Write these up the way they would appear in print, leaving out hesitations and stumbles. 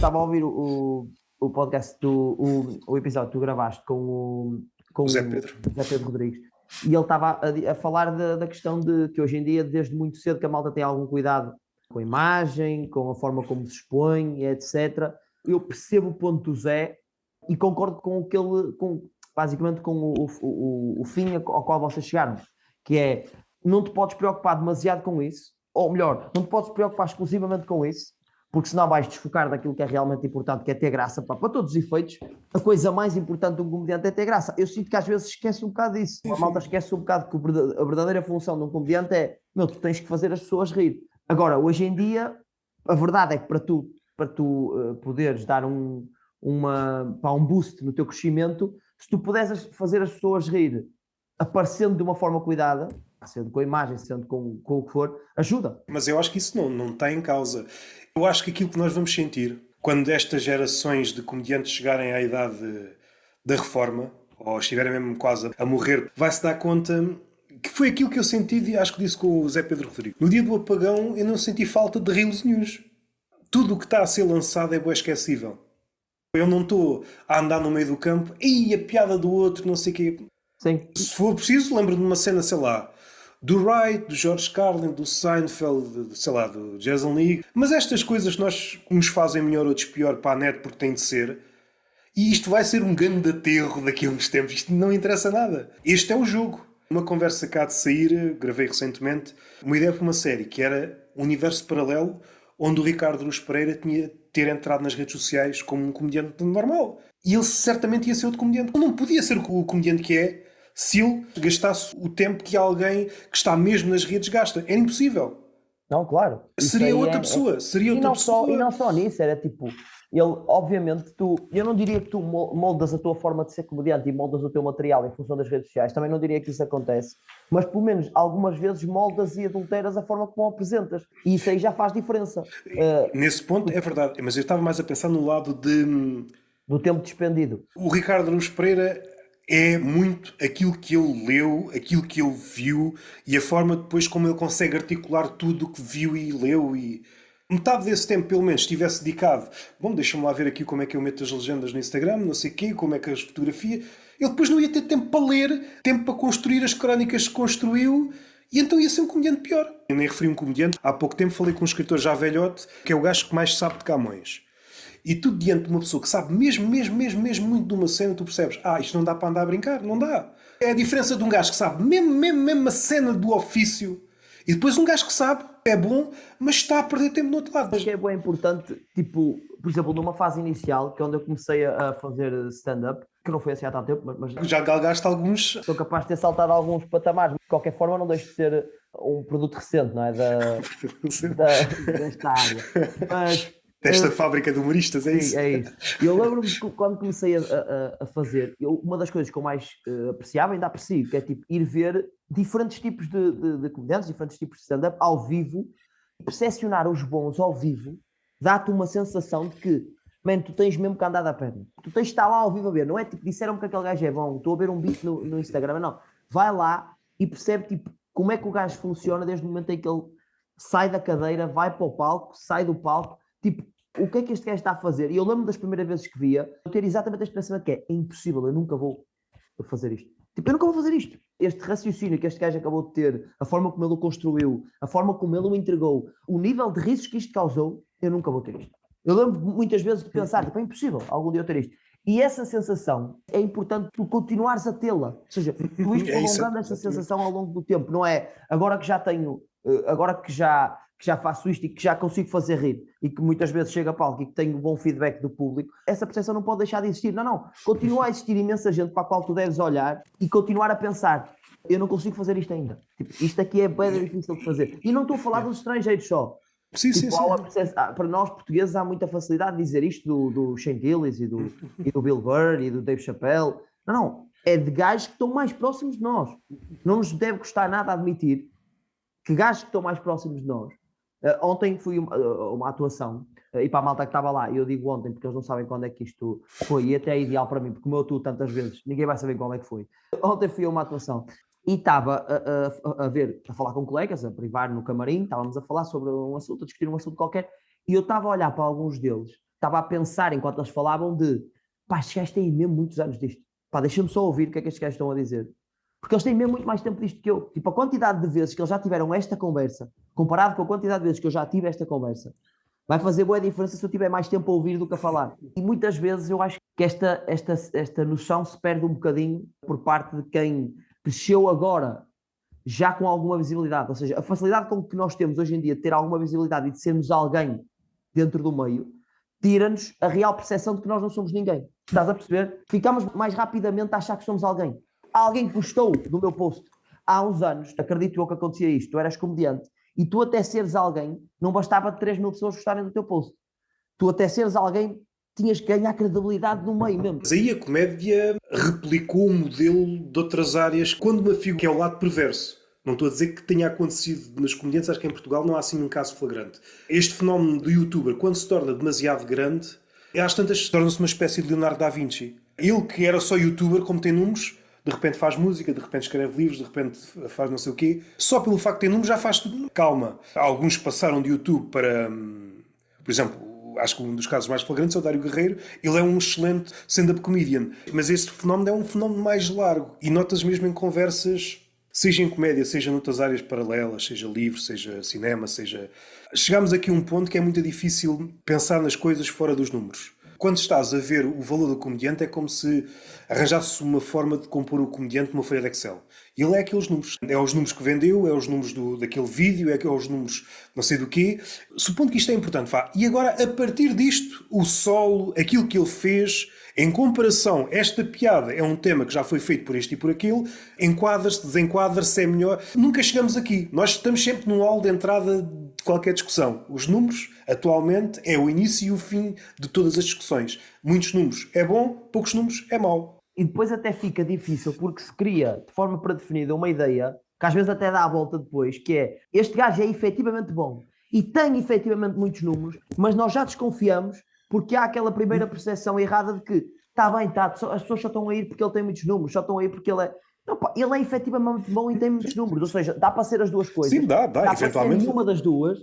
estava a ouvir o podcast, o episódio que tu gravaste com O Zé Pedro Rodrigues, e ele estava a falar da questão de que hoje em dia, desde muito cedo, que a malta tem algum cuidado com a imagem, com a forma como se expõe, etc. Eu percebo o ponto do Zé e concordo com o que ele, basicamente com o fim ao qual vocês chegaram, que é, não te podes preocupar demasiado com isso, ou melhor, não te podes preocupar exclusivamente com isso, porque senão vais desfocar daquilo que é realmente importante, que é ter graça, para todos os efeitos. A coisa mais importante de um comediante é ter graça. Eu sinto que às vezes esquece um bocado disso. A malta esquece um bocado que a verdadeira função de um comediante é, tu tens que fazer as pessoas rir. Agora, hoje em dia, a verdade é que para tu poderes dar um boost no teu crescimento, se tu puderes fazer as pessoas rir aparecendo de uma forma cuidada, sendo com a imagem, sendo com o que for, ajuda. Mas eu acho que isso não está em causa. Eu acho que aquilo que nós vamos sentir quando estas gerações de comediantes chegarem à idade da reforma, ou estiverem mesmo quase a morrer, vai-se dar conta que foi aquilo que eu senti, e acho que disse com o Zé Pedro Rodrigues. No dia do apagão eu não senti falta de reels news. Tudo o que está a ser lançado é bem esquecível. Eu não estou a andar no meio do campo e a piada do outro, não sei o quê. Sim. Se for preciso, lembro de uma cena, sei lá, do Wright, do George Carlin, do Seinfeld, sei lá, do Jason Leigh. Mas estas coisas nós uns fazem melhor, outros pior para a net porque tem de ser. E isto vai ser um grande aterro daqui a uns tempos. Isto não interessa nada. Este é o jogo. Uma conversa cá de sair, gravei recentemente, uma ideia para uma série que era um universo paralelo onde o Ricardo Luz Pereira tinha de ter entrado nas redes sociais como um comediante normal. E ele certamente ia ser outro comediante. Ele não podia ser o comediante que é se ele gastasse o tempo que alguém que está mesmo nas redes gasta. Era impossível. Não, claro. Seria outra pessoa. Seria outra pessoa. E não só nisso, era tipo, ele, obviamente, eu não diria que tu moldas a tua forma de ser comediante e moldas o teu material em função das redes sociais, também não diria que isso acontece, mas pelo menos algumas vezes moldas e adulteras a forma como o apresentas, e isso aí já faz diferença. Nesse ponto é verdade, mas eu estava mais a pensar no lado do tempo despendido. O Ricardo Luz Pereira é muito aquilo que ele leu, aquilo que ele viu e a forma depois como ele consegue articular tudo o que viu e leu. E metade desse tempo, pelo menos, estivesse dedicado. Bom, deixa-me lá ver aqui como é que eu meto as legendas no Instagram, não sei o quê, como é que as fotografia. Ele depois não ia ter tempo para ler, tempo para construir as crónicas que construiu. E então ia ser um comediante pior. Eu nem referi um comediante. Há pouco tempo falei com um escritor já velhote, que é o gajo que mais sabe de Camões. E tu, diante de uma pessoa que sabe mesmo muito de uma cena, tu percebes, isto não dá para andar a brincar, não dá. É a diferença de um gajo que sabe mesmo a cena do ofício e depois um gajo que sabe, é bom, mas está a perder tempo no outro lado. Acho que é bem importante, tipo, por exemplo, numa fase inicial, que é onde eu comecei a fazer stand-up, que não foi assim há tanto tempo, mas já galgaste alguns. Sou capaz de ter saltado alguns patamares, mas de qualquer forma não deixo de ser um produto recente, não é? Desta área. Mas desta fábrica de humoristas, é isso? Sim, é isso. Eu lembro-me que quando comecei a fazer, uma das coisas que eu mais apreciava, ainda aprecio, que é tipo ir ver diferentes tipos de comediantes, diferentes tipos de stand-up ao vivo, percepcionar os bons ao vivo, dá-te uma sensação de que, tu tens mesmo que andar da perna. Tu tens de estar lá ao vivo a ver, não é tipo, disseram-me que aquele gajo é bom, estou a ver um beat no Instagram, não. Vai lá e percebe tipo, como é que o gajo funciona desde o momento em que ele sai da cadeira, vai para o palco, sai do palco, tipo, o que é que este gajo está a fazer? E eu lembro das primeiras vezes que via, eu ter exatamente este pensamento que é impossível, eu nunca vou fazer isto. Tipo, eu nunca vou fazer isto. Este raciocínio que este gajo acabou de ter, a forma como ele o construiu, a forma como ele o entregou, o nível de risos que isto causou, eu nunca vou ter isto. Eu lembro muitas vezes de pensar, tipo, é impossível algum dia eu ter isto. E essa sensação é importante tu continuares a tê-la. Ou seja, tu isto prolongando essa sensação ao longo do tempo. Não é agora que já tenho, agora que já faço isto e que já consigo fazer rir e que muitas vezes chego a palco e que tenho bom feedback do público, essa percepção não pode deixar de existir. Não. Continua a existir imensa gente para a qual tu deves olhar e continuar a pensar, eu não consigo fazer isto ainda. Tipo, isto aqui é bem difícil de fazer. E não estou a falar dos estrangeiros só. Sim. Para nós portugueses há muita facilidade de dizer isto do Shane Gillis e do Bill Burr e do Dave Chappelle. Não. É de gajos que estão mais próximos de nós. Não nos deve custar nada admitir que gajos que estão mais próximos de nós. Ontem fui uma atuação, e para a malta que estava lá, eu digo ontem porque eles não sabem quando é que isto foi, e até é ideal para mim, porque como eu atuo tantas vezes, ninguém vai saber qual é que foi. Ontem fui a uma atuação e estava a falar com colegas, a privar no camarim, estávamos a falar sobre um assunto, a discutir um assunto qualquer, e eu estava a olhar para alguns deles estava a pensar enquanto eles falavam de, pá, estes gajos têm mesmo muitos anos disto. Pá, deixa-me só ouvir o que é que estes gajos estão a dizer. Porque eles têm mesmo muito mais tempo disto que eu. Tipo, a quantidade de vezes que eles já tiveram esta conversa, comparado com a quantidade de vezes que eu já tive esta conversa, vai fazer boa diferença se eu tiver mais tempo a ouvir do que a falar. E muitas vezes eu acho que esta noção se perde um bocadinho por parte de quem cresceu agora já com alguma visibilidade. Ou seja, a facilidade com que nós temos hoje em dia de ter alguma visibilidade e de sermos alguém dentro do meio, tira-nos a real percepção de que nós não somos ninguém. Estás a perceber? Ficamos mais rapidamente a achar que somos alguém. Alguém gostou do meu post há uns anos, acredito eu que acontecia isto, tu eras comediante, e tu até seres alguém, não bastava 3.000 pessoas gostarem do teu post. Tu até seres alguém, tinhas que ganhar credibilidade no meio mesmo. Mas aí a comédia replicou o modelo de outras áreas quando uma figura que é o lado perverso. Não estou a dizer que tenha acontecido nos comediantes, acho que em Portugal não há assim um caso flagrante. Este fenómeno do youtuber, quando se torna demasiado grande, às tantas torna-se uma espécie de Leonardo da Vinci. Ele que era só youtuber, como tem números, de repente faz música, de repente escreve livros, de repente faz não sei o quê. Só pelo facto de ter números já faz tudo. Calma. Alguns passaram de YouTube para... Por exemplo, acho que um dos casos mais flagrantes é o Dário Guerreiro. Ele é um excelente stand-up comedian. Mas este fenómeno é um fenómeno mais largo. E notas mesmo em conversas, seja em comédia, seja noutras áreas paralelas, seja livro, seja cinema, seja... Chegamos aqui a um ponto que é muito difícil pensar nas coisas fora dos números. Quando estás a ver o valor do comediante, é como se arranjasse uma forma de compor o comediante numa folha de Excel. Ele é aqueles números. É os números que vendeu, é os números daquele vídeo, é os números não sei do quê. Supondo que isto é importante, vá. E agora, a partir disto, o solo, aquilo que ele fez, em comparação, esta piada é um tema que já foi feito por este e por aquele, enquadra-se, desenquadra-se, é melhor. Nunca chegamos aqui. Nós estamos sempre num hall de entrada de qualquer discussão. Os números, atualmente, é o início e o fim de todas as discussões. Muitos números é bom, poucos números é mau. E depois até fica difícil porque se cria de forma predefinida uma ideia que às vezes até dá a volta depois, que é este gajo é efetivamente bom e tem efetivamente muitos números, mas nós já desconfiamos porque há aquela primeira percepção errada de que está bem, tá, as pessoas só estão a ir porque ele tem muitos números, só estão a ir porque ele é... Não, pá, ele é efetivamente bom e tem muitos números, ou seja, dá para ser as duas coisas. Sim, dá Dá eventualmente. para ser nenhuma das duas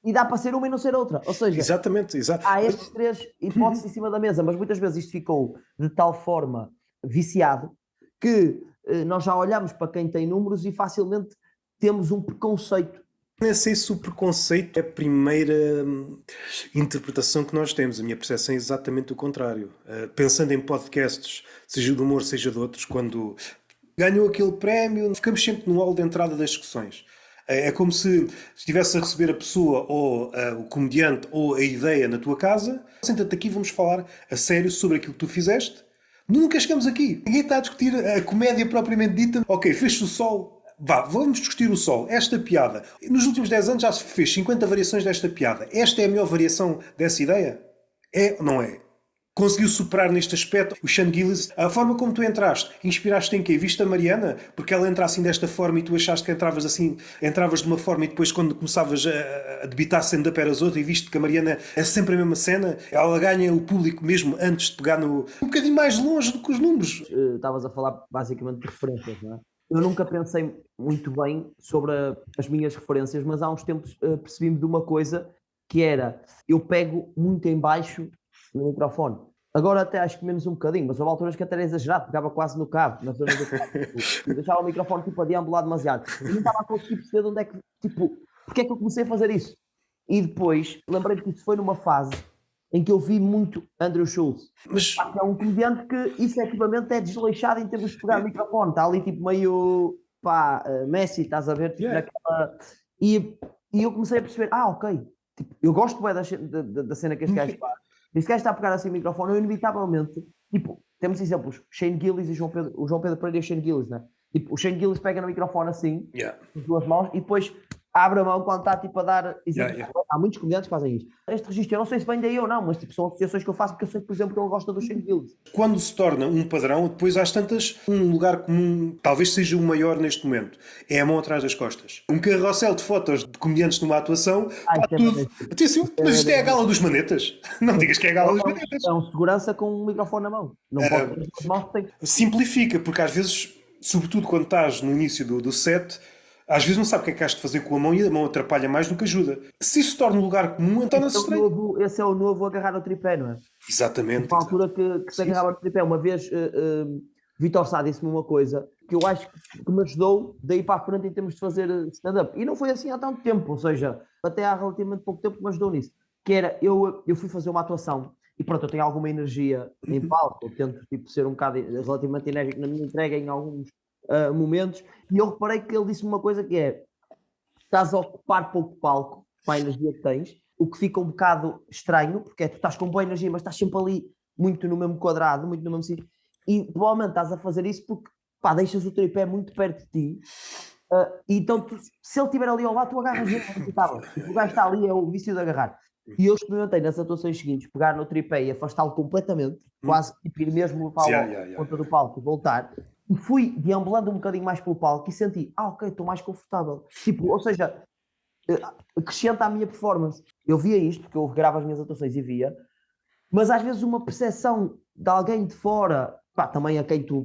e dá para ser uma e não ser outra. Ou seja, Exatamente. há estas três hipóteses em cima da mesa, mas muitas vezes isto ficou de tal forma viciado que nós já olhamos para quem tem números e facilmente temos um preconceito. Não sei se o preconceito é a primeira interpretação que nós temos. A minha percepção é exatamente o contrário. Pensando em podcasts, seja de humor, seja de outros, quando ganhou aquele prémio, ficamos sempre no hall de entrada das discussões. É como se estivesse a receber a pessoa ou o comediante ou a ideia na tua casa. Senta-te aqui, vamos falar a sério sobre aquilo que tu fizeste. Nunca chegamos aqui. Ninguém está a discutir a comédia propriamente dita. Ok, fez-se o sol. Vá, vamos discutir o sol. Esta piada. Nos últimos 10 anos já se fez 50 variações desta piada. Esta é a melhor variação dessa ideia? É ou não é? Conseguiu superar neste aspecto o Sean Gillis. A forma como tu entraste, inspiraste em quê? Viste a Mariana? Porque ela entra assim desta forma e tu achaste que entravas assim, entravas de uma forma e depois quando começavas a debitar stand-up eras outra e viste que a Mariana é sempre a mesma cena. Ela ganha o público mesmo antes de pegar no... um bocadinho mais longe do que os números. Estavas a falar basicamente de referências, não é? Eu nunca pensei muito bem sobre as minhas referências, mas há uns tempos percebi-me de uma coisa que era, eu pego muito em baixo no microfone. Agora até acho que menos um bocadinho, mas houve alturas que até era exagerado, pegava quase no cabo, na zona do deixava o microfone tipo a deambular demasiado. Eu não estava a conseguir perceber de onde é que, tipo, porque é que eu comecei a fazer isso. E depois, lembrei-me que isso foi numa fase em que eu vi muito Andrew Schulz. Mas É um comediante que efetivamente é desleixado em termos de pegar o microfone, está ali tipo meio, pá, Messi, estás a ver? Tipo, naquela... e eu comecei a perceber, ok, tipo, eu gosto bem da cena que este gajo faz. Este gajo está a pegar assim o microfone, eu inevitavelmente, tipo, temos exemplos, Shane Gillis e o João Pedro Pereira e o Shane Gillis, né? Tipo, o Shane Gillis pega no microfone assim, com as duas mãos, e depois abre a mão quando está tipo a dar exemplos. Há muitos comediantes que fazem isto. Este registro, eu não sei se vem daí ou não, mas tipo, são associações que eu faço porque eu sei, por exemplo, que ele gosta do Shane Gillis. quando se torna um padrão, depois às tantas, um lugar comum, talvez seja o maior neste momento, é a mão atrás das costas. Um carrossel de fotos de comediantes numa atuação, tudo. Atenção, mas isto é a gala dos manetas. Não digas que é a gala dos manetas. É um segurança com um microfone na mão. Não pode ter as mãos, tem. Simplifica, porque às vezes, sobretudo quando estás no início do set, Às vezes não sabe o que é que has de fazer com a mão e a mão atrapalha mais do que ajuda. Se isso se torna um lugar comum, então não se estranha. Esse é o novo agarrar ao tripé, não é? Exatamente. Uma altura que se Sim, agarrava sim. no tripé. Uma vez, Vitor Sá disse-me uma coisa que eu acho que me ajudou daí para a frente em termos de fazer stand-up. E não foi assim há tanto tempo, ou seja, até há relativamente pouco tempo que me ajudou nisso. Que era, eu fui fazer uma atuação e pronto, eu tenho alguma energia em palco, eu tento tipo, ser um bocado relativamente enérgico na minha entrega em alguns momentos, e eu reparei que ele disse-me uma coisa que é, estás a ocupar pouco palco para a energia que tens, o que fica um bocado estranho, porque é, tu estás com boa energia, mas estás sempre ali muito no mesmo quadrado, muito no mesmo sítio, e provavelmente estás a fazer isso porque pá, deixas o tripé muito perto de ti, e então se ele estiver ali ao lado, tu agarras ele, o gajo está ali, é o vício de agarrar. E eu experimentei nas atuações seguintes pegar no tripé e afastá-lo completamente, quase tipo, ir mesmo para a ponta do palco e voltar. E fui deambulando um bocadinho mais pelo palco e senti, ok, estou mais confortável. Tipo, ou seja, acrescenta a minha performance. Eu via isto, porque eu gravo as minhas atuações e via, mas às vezes uma percepção de alguém de fora, pá, também a quem tu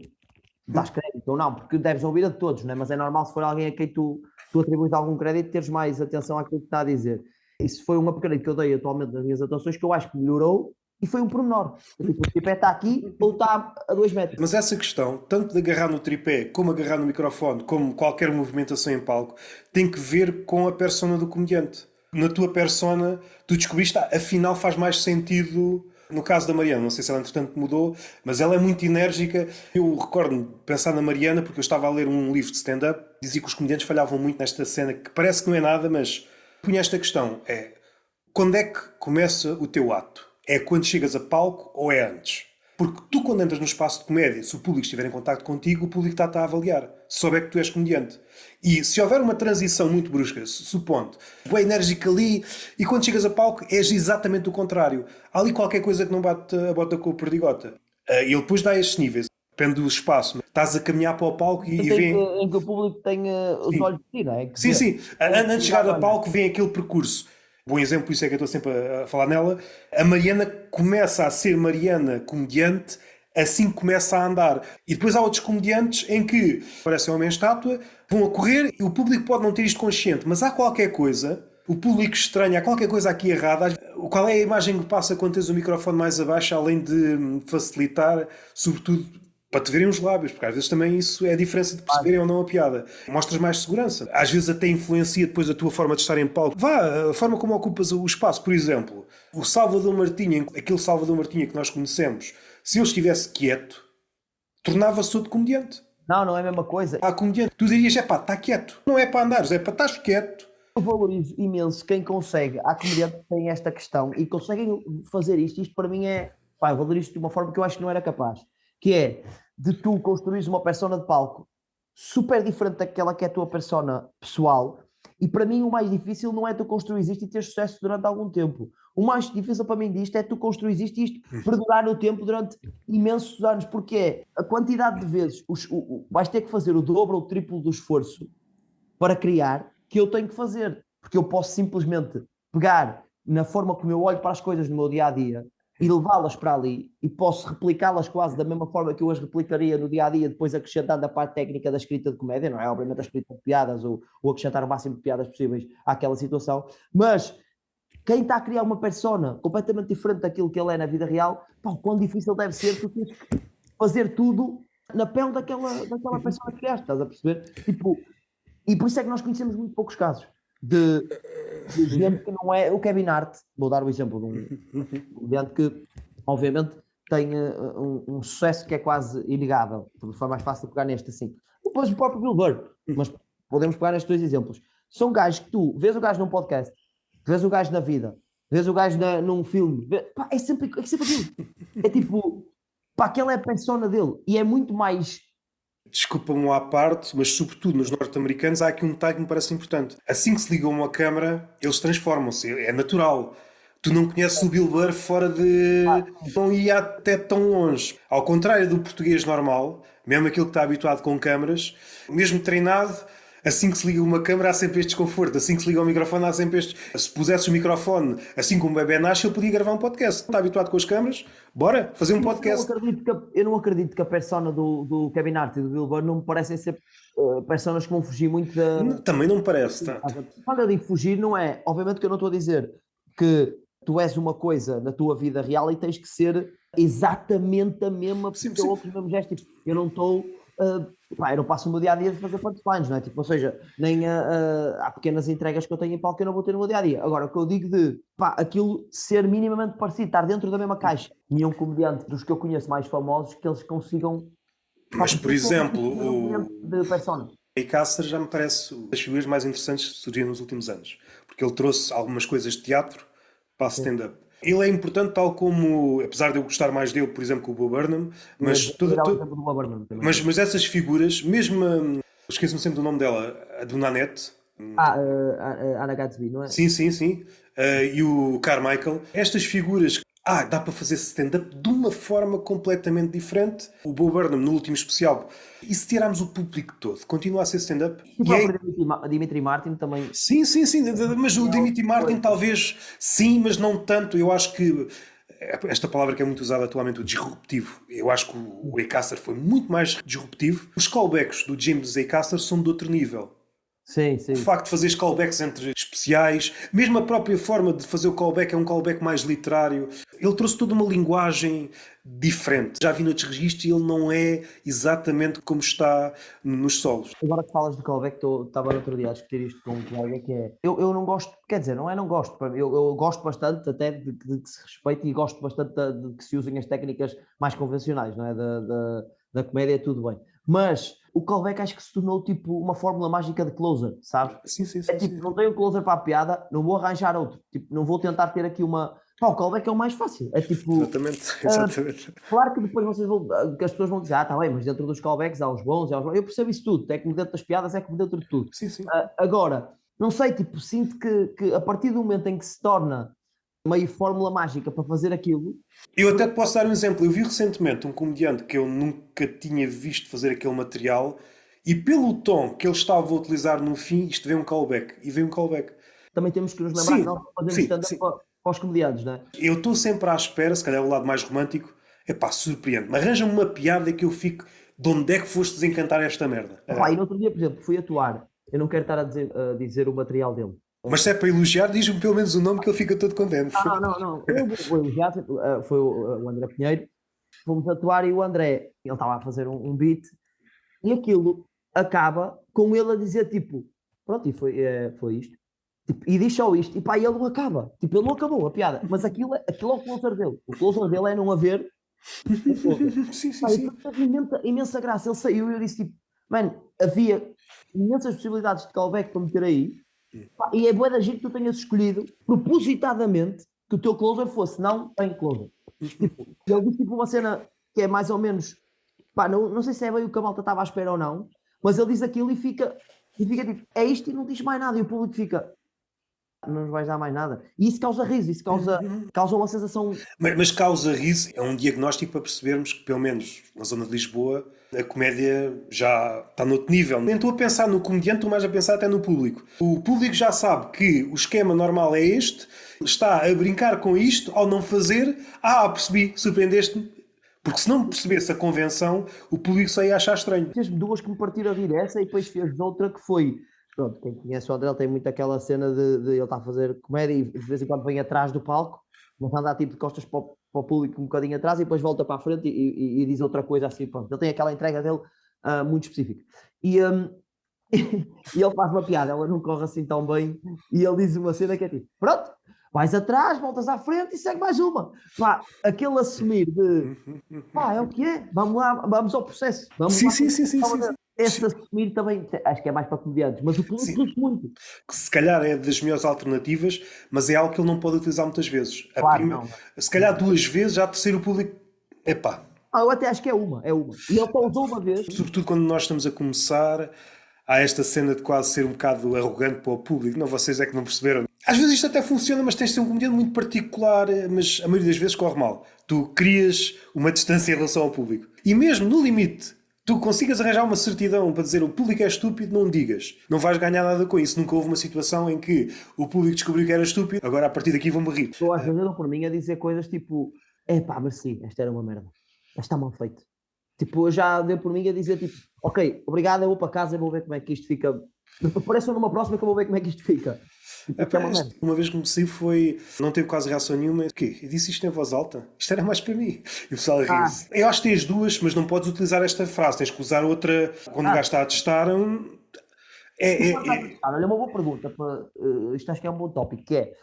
dás crédito ou não, porque deves ouvir a todos, né? Mas é normal se for alguém a quem tu atribuis algum crédito, teres mais atenção àquilo que está a dizer. Isso foi uma pequena que eu dei atualmente nas minhas atuações que eu acho que melhorou e foi um pormenor. Tipo, o tripé está aqui ou está a 2 metros. Mas essa questão, tanto de agarrar no tripé, como agarrar no microfone, como qualquer movimentação em palco, tem que ver com a persona do comediante. Na tua persona, tu descobriste, afinal faz mais sentido. No caso da Mariana, não sei se ela entretanto mudou, mas ela é muito enérgica. Eu recordo-me de pensar na Mariana, porque eu estava a ler um livro de stand-up, dizia que os comediantes falhavam muito nesta cena, que parece que não é nada, mas punha esta questão, quando é que começa o teu ato? É quando chegas a palco ou é antes? Porque tu, quando entras no espaço de comédia, se o público estiver em contacto contigo, o público está-te a avaliar. Se souber que tu és comediante. E se houver uma transição muito brusca, supondo, bem enérgica ali, e quando chegas a palco, és exatamente o contrário. Há ali qualquer coisa que não bate a bota com o perdigote. E ele depois dá estes níveis. Depende do espaço. Estás a caminhar para o palco e vê... Em que o público tem os olhos de ti, não é? Que Sim, vê. sim. Antes de chegar a palco, vem aquele percurso. Bom exemplo, por isso é que eu estou sempre a falar nela. A Mariana começa a ser Mariana comediante assim que começa a andar. E depois há outros comediantes em que parecem homem estátua, vão a correr e o público pode não ter isto consciente, mas há qualquer coisa, o público estranha, há qualquer coisa aqui errada. Qual é a imagem que passa quando tens o microfone mais abaixo, além de facilitar, sobretudo, para te verem os lábios, porque às vezes também isso é a diferença de perceberem ou não a piada. Mostras mais segurança. Às vezes até influencia depois a tua forma de estar em palco. A forma como ocupas o espaço. Por exemplo, o Salvador Martinha, aquele Salvador Martinha que nós conhecemos, se ele estivesse quieto, tornava-se outro comediante. Não é a mesma coisa. Há comediante. Tu dirias, está quieto. Não é para andares, é para estás quieto. Eu valorizo imenso quem consegue. Há comediantes que têm esta questão e conseguem fazer isto. Isto para mim é... Pá, eu valorizo de uma forma que eu acho que não era capaz. Que é de tu construires uma persona de palco super diferente daquela que é a tua persona pessoal. E para mim o mais difícil não é tu construir isto e ter sucesso durante algum tempo. O mais difícil para mim disto é tu construir isto e isto perdurar no tempo durante imensos anos. Porque é a quantidade de vezes vais ter que fazer o dobro ou o triplo do esforço para criar que eu tenho que fazer. Porque eu posso simplesmente pegar na forma como eu olho para as coisas no meu dia-a-dia e levá-las para ali e posso replicá-las quase da mesma forma que eu as replicaria no dia-a-dia, depois acrescentando a parte técnica da escrita de comédia, não é? Obviamente a escrita de piadas ou acrescentar o máximo de piadas possíveis àquela situação, mas quem está a criar uma persona completamente diferente daquilo que ele é na vida real, pá, o quão difícil deve ser tu tens que fazer tudo na pele daquela persona que criaste, estás a perceber? Tipo, e por isso é que nós conhecemos muito poucos casos de gente que não é o Kevin Hart. Vou dar o exemplo de um comediante que, obviamente, tem um sucesso que é quase inegável. Foi mais fácil pegar neste assim. Depois o próprio Bill Burr. Mas podemos pegar nestes dois exemplos. São gajos que tu vês o gajo num podcast, vês o gajo na vida, vês o gajo num filme. Pá, é sempre aquilo. É tipo, pá, aquela é a persona dele. E é muito mais... Desculpa-me à parte, mas sobretudo nos norte-americanos há aqui um detalhe que me parece importante. Assim que se liga uma câmara, eles transformam-se. É natural. Tu não conheces o Bill Burr fora de... Não ia até tão longe. Ao contrário do português normal, mesmo aquele que está habituado com câmaras, mesmo treinado, Assim que se liga uma câmera há sempre este desconforto, assim que se liga o microfone há sempre este... Se pusesse o microfone assim como o bebê nasce, ele podia gravar um podcast. Está habituado com as câmaras? Bora fazer um podcast. Eu não acredito que a persona do Kevin Hart e do Bill Burr não me parecem ser personas que vão fugir muito da... Também não me parece, tá? Quando eu digo fugir, não é... Obviamente que eu não estou a dizer que tu és uma coisa na tua vida real e tens que ser exatamente a mesma pessoa, com os mesmos gestos. Tipo, eu não estou... eu não passo o meu dia-a-dia a fazer punchlines, não é? Tipo, ou seja, nem há pequenas entregas que eu tenho em palco que eu não vou ter no meu dia-a-dia. Agora, o que eu digo de, aquilo ser minimamente parecido, estar dentro da mesma caixa, nenhum comediante dos que eu conheço mais famosos que eles consigam... Mas, por exemplo, de persona. Acaster já me parece das figuras mais interessantes que surgiram nos últimos anos. Porque ele trouxe algumas coisas de teatro para a stand-up. Ele é importante, tal como, apesar de eu gostar mais dele, por exemplo, que o Bo Burnham, mas essas figuras, mesmo, esqueço-me sempre do nome dela, a do Nanette. Anna Gatsby, não é? Sim, sim, sim. E o Carmichael. Estas figuras, dá para fazer stand-up de uma forma completamente diferente. O Bo Burnham, no último especial, e se tirarmos o público todo, continua a ser stand-up? E Dimitri Martin também. Sim, mas o Dimitri Martin talvez sim, mas não tanto. Eu acho que esta palavra que é muito usada atualmente, o disruptivo. Eu acho que o Acaster foi muito mais disruptivo. Os callbacks do James Acaster são de outro nível. Sim, sim. O facto de fazer callbacks entre especiais, mesmo a própria forma de fazer o callback é um callback mais literário. Ele trouxe toda uma linguagem diferente. Já vi noutros registros e ele não é exatamente como está nos solos. Agora que falas de callback, estava no outro dia a discutir isto com um colega que é... Eu não gosto, quer dizer, não gosto. Eu gosto bastante até de que se respeite e gosto bastante de que se usem as técnicas mais convencionais, não é? Da comédia, tudo bem. Mas o callback acho que se tornou tipo uma fórmula mágica de closer, sabes? Sim. Não tenho closer para a piada, não vou arranjar outro. Tipo, não vou tentar ter aqui uma... o callback é o mais fácil. É tipo... Exatamente. Claro que depois que as pessoas vão dizer, está bem, mas dentro dos callbacks há os bons, há os bons. Eu percebo isso tudo. É como dentro das piadas, é como dentro de tudo. Sim. Agora, não sei, tipo, sinto que a partir do momento em que se torna meio fórmula mágica para fazer aquilo... Eu até te posso dar um exemplo. Eu vi recentemente um comediante que eu nunca tinha visto fazer aquele material e pelo tom que ele estava a utilizar no fim, isto veio um callback. E veio um callback. Também temos que nos lembrar que nós fazemos stand-up para os comediantes, não é? Eu estou sempre à espera, se calhar é o lado mais romântico, surpreende-me. Arranja-me uma piada que eu fico, de onde é que foste desencantar esta merda? E no outro dia, por exemplo, fui atuar. Eu não quero estar a dizer o material dele. Mas se é para elogiar, diz-me pelo menos o nome que ele fica todo contente. Não. Eu vou elogiar, foi o André Pinheiro. Fomos atuar e o André, ele estava a fazer um beat e aquilo acaba com ele a dizer tipo, pronto, e foi isto. Tipo, e diz só isto, e ele não acaba. Tipo, ele não acabou a piada. Mas aquilo é o closer dele. O closer dele é não haver... Sim. Teve imensa graça. Ele saiu e eu disse tipo, mano, havia imensas possibilidades de callback para meter aí. E é bué da gente que tu tenhas escolhido propositadamente que o teu closer fosse não bem closer. Tipo, ele disse tipo uma cena que é mais ou menos, não sei se é bem o que a malta estava à espera ou não, mas ele diz aquilo e fica tipo, é isto e não diz mais nada, e o público fica, não nos vais dar mais nada. E isso causa riso, isso causa uma sensação... Mas causa riso é um diagnóstico para percebermos que, pelo menos na zona de Lisboa, a comédia já está noutro nível. Nem estou a pensar no comediante, estou mais a pensar até no público. O público já sabe que o esquema normal é este, está a brincar com isto ao não fazer. Percebi, surpreendeste-me. Porque se não percebesse a convenção, o público só ia achar estranho. Fez duas que me partiram a rir, essa, e depois fez outra que foi... Pronto, quem conhece o André tem muito aquela cena de ele estar a fazer comédia e de vez em quando vem atrás do palco, mas anda tipo de costas para o público um bocadinho atrás e depois volta para a frente e diz outra coisa assim, pronto. Ele tem aquela entrega dele muito específica. E ele faz uma piada, ela não corre assim tão bem, e ele diz uma cena que é tipo, pronto, vais atrás, voltas à frente e segue mais uma. Aquele assumir de, é o que é, vamos lá, vamos ao processo. Sim. Esse assumir também, acho que é mais para comediantes, mas o público usa muito. Se calhar é das melhores alternativas, mas é algo que ele não pode utilizar muitas vezes. Se calhar 2 vezes, já a terceiro o público... Eu até acho que é uma. E ele só usou uma vez. Sobretudo quando nós estamos a começar, há esta cena de quase ser um bocado arrogante para o público. Não, vocês é que não perceberam. Às vezes isto até funciona, mas tens de ser um comediante muito particular, mas a maioria das vezes corre mal. Tu crias uma distância em relação ao público. E mesmo no limite, tu consigas arranjar uma certidão para dizer o público é estúpido, não digas. Não vais ganhar nada com isso. Nunca houve uma situação em que o público descobriu que era estúpido, agora a partir daqui vão-me rir. Eu às vezes dou por mim a dizer coisas tipo, epá, mas sim, esta era uma merda. Esta está mal feito. Tipo, eu já dei por mim a dizer tipo, ok, obrigado, eu vou para casa e vou ver como é que isto fica. Parece numa próxima que eu vou ver como é que isto fica. Tipo, isto é uma merda. Uma vez que comecei foi. Não teve quase reação nenhuma. O quê? Eu disse isto em voz alta? Isto era mais para mim. E o pessoal riu-se. Eu acho que tens duas, mas não podes utilizar esta frase. Tens que usar outra quando o gajo está a testar. Olha, uma boa pergunta. Isto acho que é um bom tópico, que é,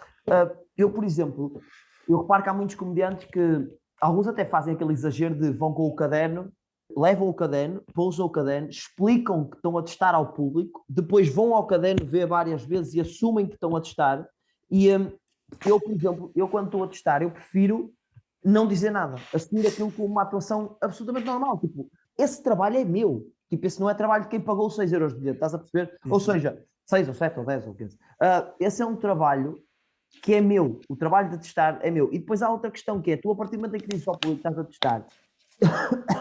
eu, por exemplo, eu reparo que há muitos comediantes que, alguns até fazem aquele exagero de vão com o caderno, levam o caderno, pousam o caderno, explicam que estão a testar ao público, depois vão ao caderno ver várias vezes e assumem que estão a testar. E eu, por exemplo, eu quando estou a testar, eu prefiro não dizer nada, assumir aquilo como uma atuação absolutamente normal. Tipo, esse trabalho é meu. Tipo, esse não é trabalho de quem pagou 6 euros de bilhete, estás a perceber? Ou seja, 6 ou 7 ou 10 ou 15. Esse é um trabalho que é meu. O trabalho de testar é meu. E depois há outra questão que é, tu a partir do momento em que dizes ao público que estás a testar,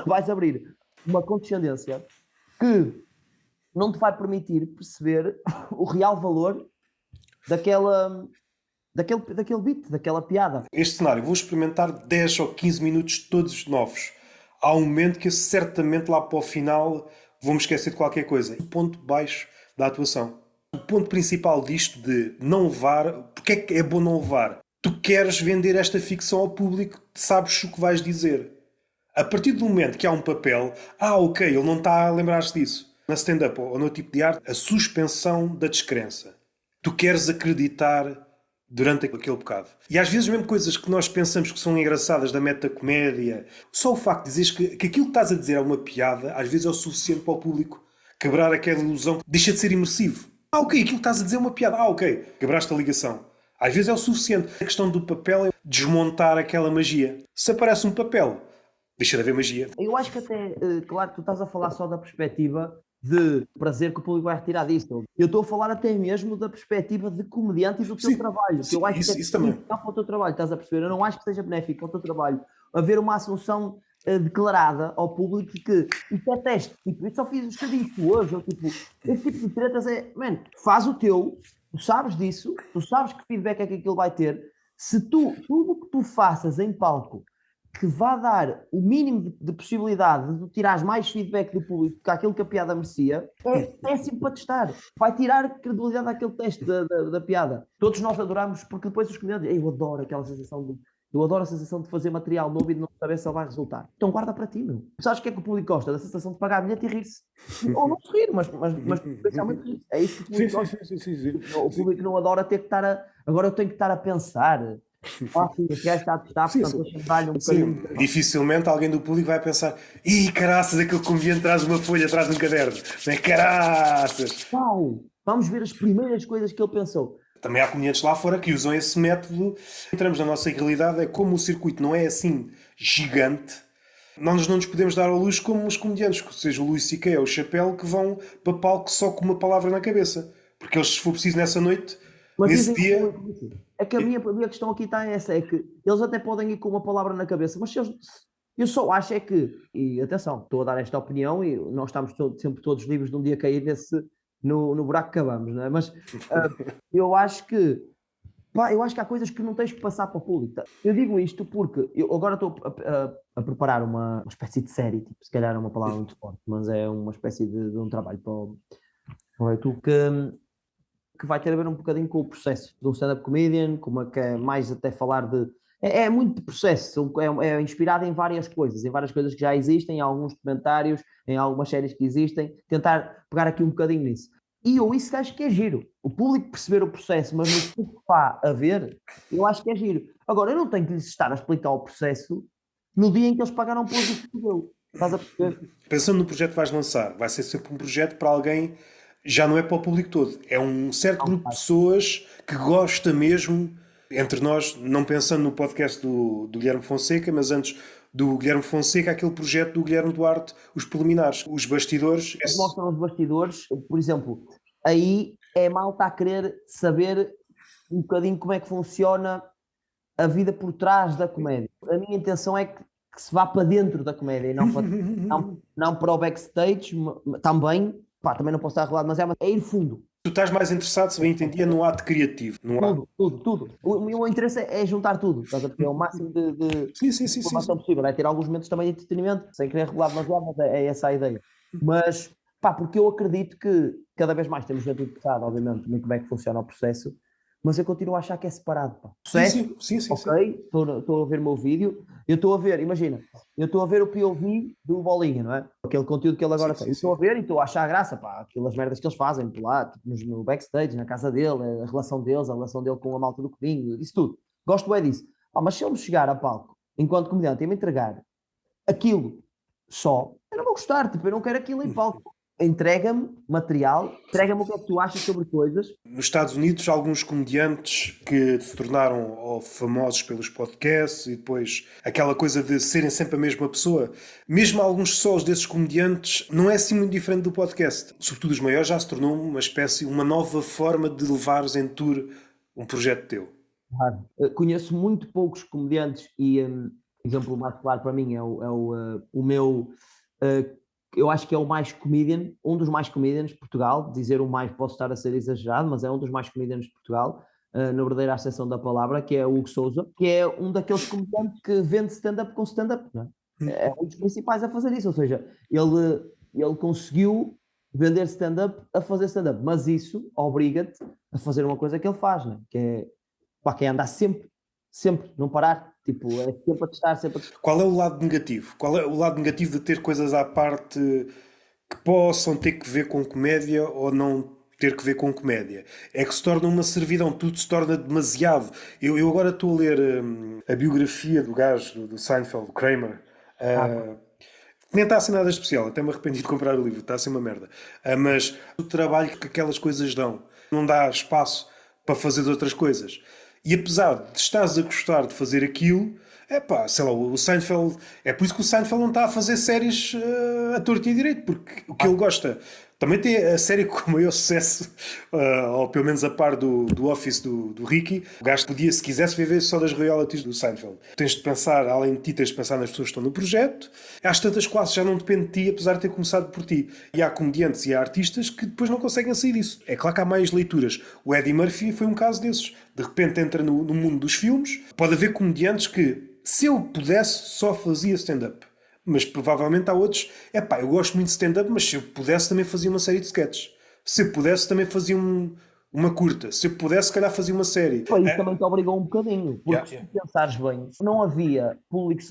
vais abrir uma condescendência que não te vai permitir perceber o real valor daquele beat, daquela piada. Este cenário, vou experimentar 10 ou 15 minutos todos novos. Há um momento que eu certamente lá para o final vou-me esquecer de qualquer coisa. O ponto baixo da atuação. O ponto principal disto de não levar, porque é que é bom não levar? Tu queres vender esta ficção ao público, sabes o que vais dizer. A partir do momento que há um papel, ok, ele não está a lembrar-se disso. Na stand-up ou no tipo de arte, a suspensão da descrença. Tu queres acreditar durante aquele bocado. E às vezes mesmo coisas que nós pensamos que são engraçadas da metacomédia, só o facto de dizeres que aquilo que estás a dizer é uma piada, às vezes é o suficiente para o público quebrar aquela ilusão. Deixa de ser imersivo. Ok, aquilo que estás a dizer é uma piada. Ok, quebraste a ligação. Às vezes é o suficiente. A questão do papel é desmontar aquela magia. Se aparece um papel, deixa de haver magia. Eu acho que até, claro, tu estás a falar só da perspectiva de prazer que o público vai retirar disto. Eu estou a falar até mesmo da perspectiva de comediante e do teu trabalho. Que eu acho que isso também. para o teu trabalho, estás a perceber? Eu não acho que seja benéfico para o teu trabalho haver uma assunção declarada ao público que isto é teste. Tipo, eu só fiz os que disse hoje. Ou, tipo, esse tipo de tretas é, man, faz o teu, tu sabes disso, tu sabes que feedback é que aquilo vai ter. Se tudo o que tu faças em palco que vá dar o mínimo de possibilidade de tirares mais feedback do público que aquilo que a piada merecia, é péssimo para testar. Vai tirar credibilidade daquele teste da piada. Todos nós adoramos, porque depois os comediantes dizem, eu adoro aquela sensação de. Eu adoro a sensação de fazer material novo e de não saber se ele vai resultar. Então guarda para ti, meu. Sabes o que é que o público gosta? Da sensação de pagar bilhete e rir-se. Ou não se rir, mas especialmente rir-se. É isso que o público gosta. Sim. O público não adora ter que estar a... Agora eu tenho que estar a pensar. Sim, este gajo está a testar, portanto deixa-me dar-lhe um bocadinho. Dificilmente alguém do público vai pensar caraças, aquele comediante traz uma folha atrás de um caderno. Não é caraças. Uau, vamos ver as primeiras coisas que ele pensou. Também há comediantes lá fora que usam esse método. Entramos na nossa realidade, é como o circuito não é assim gigante, nós não nos podemos dar ao luxo como os comediantes, seja o Luís C.K. ou o Chapéu, que vão para palco só com uma palavra na cabeça. Porque eles, se for preciso nessa noite, mas nesse dia... É que a minha questão aqui está essa, é que eles até podem ir com uma palavra na cabeça, mas se eles... Eu só acho é que, e atenção, estou a dar esta opinião e nós estamos sempre todos livres de um dia cair no buraco que acabamos, não é? Mas eu acho que há coisas que não tens que passar para o público. Eu digo isto porque eu agora estou a preparar uma espécie de série, tipo, se calhar é uma palavra muito forte, mas é uma espécie de um trabalho para o YouTube que vai ter a ver um bocadinho com o processo de um stand-up comedian, como que é mais até falar de... É muito de processo, é inspirado em várias coisas que já existem, em alguns documentários, em algumas séries que existem, tentar pegar aqui um bocadinho nisso. E eu isso acho que é giro. O público perceber o processo, mas no que está a ver, eu acho que é giro. Agora, eu não tenho que lhes estar a explicar o processo no dia em que eles pagaram pelo dele. Estás a perceber? Pensando no projeto que vais lançar, vai ser sempre um projeto para alguém, já não é para o público todo. É um certo grupo de pessoas que gosta mesmo, entre nós, não pensando no podcast do Guilherme Fonseca, mas antes do Guilherme Fonseca, aquele projeto do Guilherme Duarte, os preliminares, os bastidores. Eles mostram os bastidores, por exemplo, aí é malta a querer saber um bocadinho como é que funciona a vida por trás da comédia. A minha intenção é que que se vá para dentro da comédia e não para o backstage também. Pá, também não posso estar regulado, mas é ir fundo. Tu estás mais interessado, se bem entendia, no ato criativo. Tudo. O meu interesse é juntar tudo. Estás a perceber? O máximo de Sim. informação possível. É ter alguns momentos também de entretenimento, sem querer regular demasiado, mas é essa a ideia. Mas, pá, porque eu acredito que cada vez mais temos gente interessada, obviamente, em como é que funciona o processo, mas eu continuo a achar que é separado. Pá. Processo, Sim. ok, estou a ver o meu vídeo, eu estou a ver, imagina, eu estou a ver o POV do Bolinha, não é? Aquele conteúdo que ele agora tem. Estou a ver e estou a achar graça, pá, aquelas merdas que eles fazem por lá, tipo, no backstage, na casa dele, a relação deles, a relação dele com a malta do Copinho, isso tudo. Gosto bem disso. Mas se ele me chegar a palco, enquanto comediante, e me entregar aquilo só, eu não vou gostar, tipo, eu não quero aquilo em palco. Entrega-me material, entrega-me o que é que tu achas sobre coisas. Nos Estados Unidos, alguns comediantes que se tornaram famosos pelos podcasts e depois aquela coisa de serem sempre a mesma pessoa, mesmo alguns solos desses comediantes, não é assim muito diferente do podcast. Sobretudo os maiores, já se tornou uma nova forma de levares em tour um projeto teu. Claro. Conheço muito poucos comediantes e exemplo mais claro para mim é o meu... eu acho que é o mais comedian, um dos mais comedians de Portugal, dizer o mais posso estar a ser exagerado, mas é um dos mais comedians de Portugal, na verdadeira acessão da palavra, que é o Hugo Souza, que é um daqueles comediantes que vende stand-up com stand-up, não é? É um dos principais a fazer isso, ou seja, ele conseguiu vender stand-up a fazer stand-up, mas isso obriga-te a fazer uma coisa que ele faz, não é? Que é, pá, que é andar sempre, não parar. Tipo, é sempre a testar, sempre a testar. Qual é o lado negativo? Qual é o lado negativo de ter coisas à parte que possam ter que ver com comédia ou não ter que ver com comédia? É que se torna uma servidão, tudo se torna demasiado. Eu agora estou a ler a biografia do gajo, do Seinfeld, do Kramer. Nem está a ser nada especial, até me arrependi de comprar o livro, está a ser uma merda. Mas o trabalho que aquelas coisas dão, não dá espaço para fazer outras coisas. E apesar de estares a gostar de fazer aquilo, é pá, sei lá, o Seinfeld. É por isso que o Seinfeld não está a fazer séries a torto e a direito, porque o que ele gosta. Também tem a série com o maior sucesso, ou pelo menos a par do Office do Ricky. O gajo podia, se quisesse, viver só das royalties do Seinfeld. Tens de pensar, além de ti, tens de pensar nas pessoas que estão no projeto. Às tantas quase já não depende de ti, apesar de ter começado por ti. E há comediantes e há artistas que depois não conseguem sair disso. É claro que há mais leituras. O Eddie Murphy foi um caso desses. De repente entra no mundo dos filmes. Pode haver comediantes que, se eu pudesse, só fazia stand-up. Mas provavelmente há outros. É pá, eu gosto muito de stand-up, mas se eu pudesse também fazia uma série de sketches. Se eu pudesse também fazia uma curta. Se eu pudesse, se calhar fazia uma série. Pô, isso também te obrigou um bocadinho, porque se pensares bem, não havia público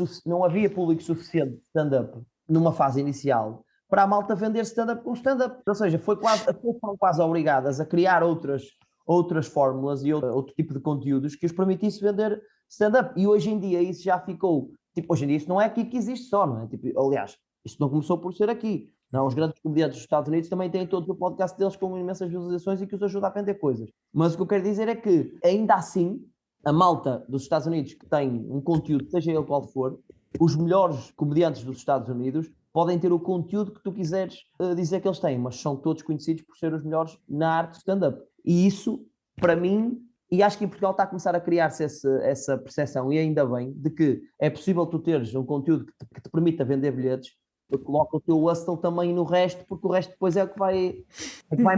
suficiente de stand-up numa fase inicial para a malta vender stand-up com stand-up. Ou seja, as pessoas foram quase obrigadas a criar outras fórmulas e outro tipo de conteúdos que os permitisse vender stand-up. E hoje em dia isso já ficou... Tipo, hoje em dia isso não é aqui que existe só, não é? Tipo, aliás, isto não começou por ser aqui. Não, os grandes comediantes dos Estados Unidos também têm todos o podcast deles com imensas visualizações e que os ajuda a aprender coisas. Mas o que eu quero dizer é que, ainda assim, a malta dos Estados Unidos que tem um conteúdo, seja ele qual for, os melhores comediantes dos Estados Unidos podem ter o conteúdo que tu quiseres dizer que eles têm, mas são todos conhecidos por ser os melhores na arte de stand-up. E isso, para mim... E acho que em Portugal está a começar a criar-se essa percepção, e ainda bem, de que é possível tu teres um conteúdo que te permita vender bilhetes, tu coloca o teu hustle também no resto, porque o resto depois é o que vai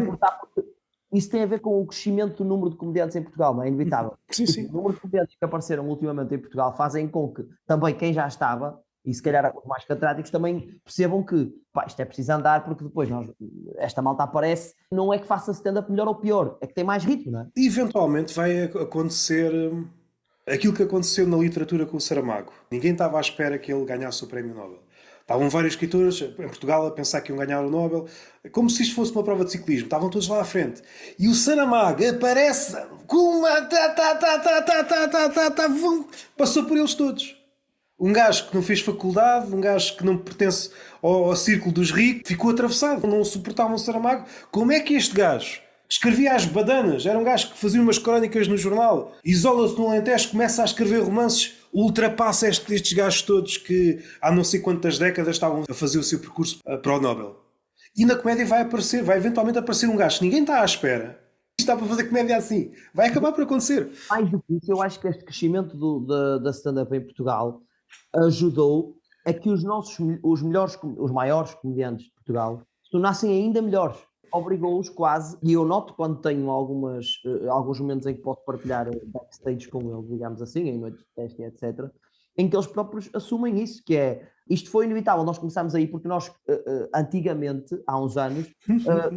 importar. Porque isso tem a ver com o crescimento do número de comediantes em Portugal, não é inevitável. Sim. O número de comediantes que apareceram ultimamente em Portugal fazem com que também quem já estava, e se calhar os mais catedráticos também percebam que pá, isto é preciso andar, porque depois esta malta aparece, não é que faça stand-up melhor ou pior, é que tem mais ritmo, não é? E eventualmente vai acontecer aquilo que aconteceu na literatura com o Saramago. Ninguém estava à espera que ele ganhasse o Prémio Nobel. Estavam vários escritores em Portugal a pensar que iam ganhar o Nobel, como se isto fosse uma prova de ciclismo. Estavam todos lá à frente. E o Saramago aparece com uma... Passou por eles todos. Um gajo que não fez faculdade, um gajo que não pertence ao círculo dos ricos, ficou atravessado. Não suportavam o Saramago. Como é que este gajo escrevia as badanas? Era um gajo que fazia umas crónicas no jornal. Isola-se no Alentejo, começa a escrever romances, ultrapassa estes gajos todos que há não sei quantas décadas estavam a fazer o seu percurso para o Nobel. E na comédia vai eventualmente aparecer um gajo que ninguém está à espera. Isto está para fazer comédia assim. Vai acabar por acontecer. Mais do que isso, eu acho que este crescimento da stand-up em Portugal ajudou a que os melhores, os maiores comediantes de Portugal se tornassem ainda melhores. Obrigou-os quase, e eu noto quando tenho alguns momentos em que posso partilhar backstage com eles, digamos assim, em noites de teste, etc., em que eles próprios assumem isso, que é, isto foi inevitável, nós começámos aí porque nós, antigamente, há uns anos,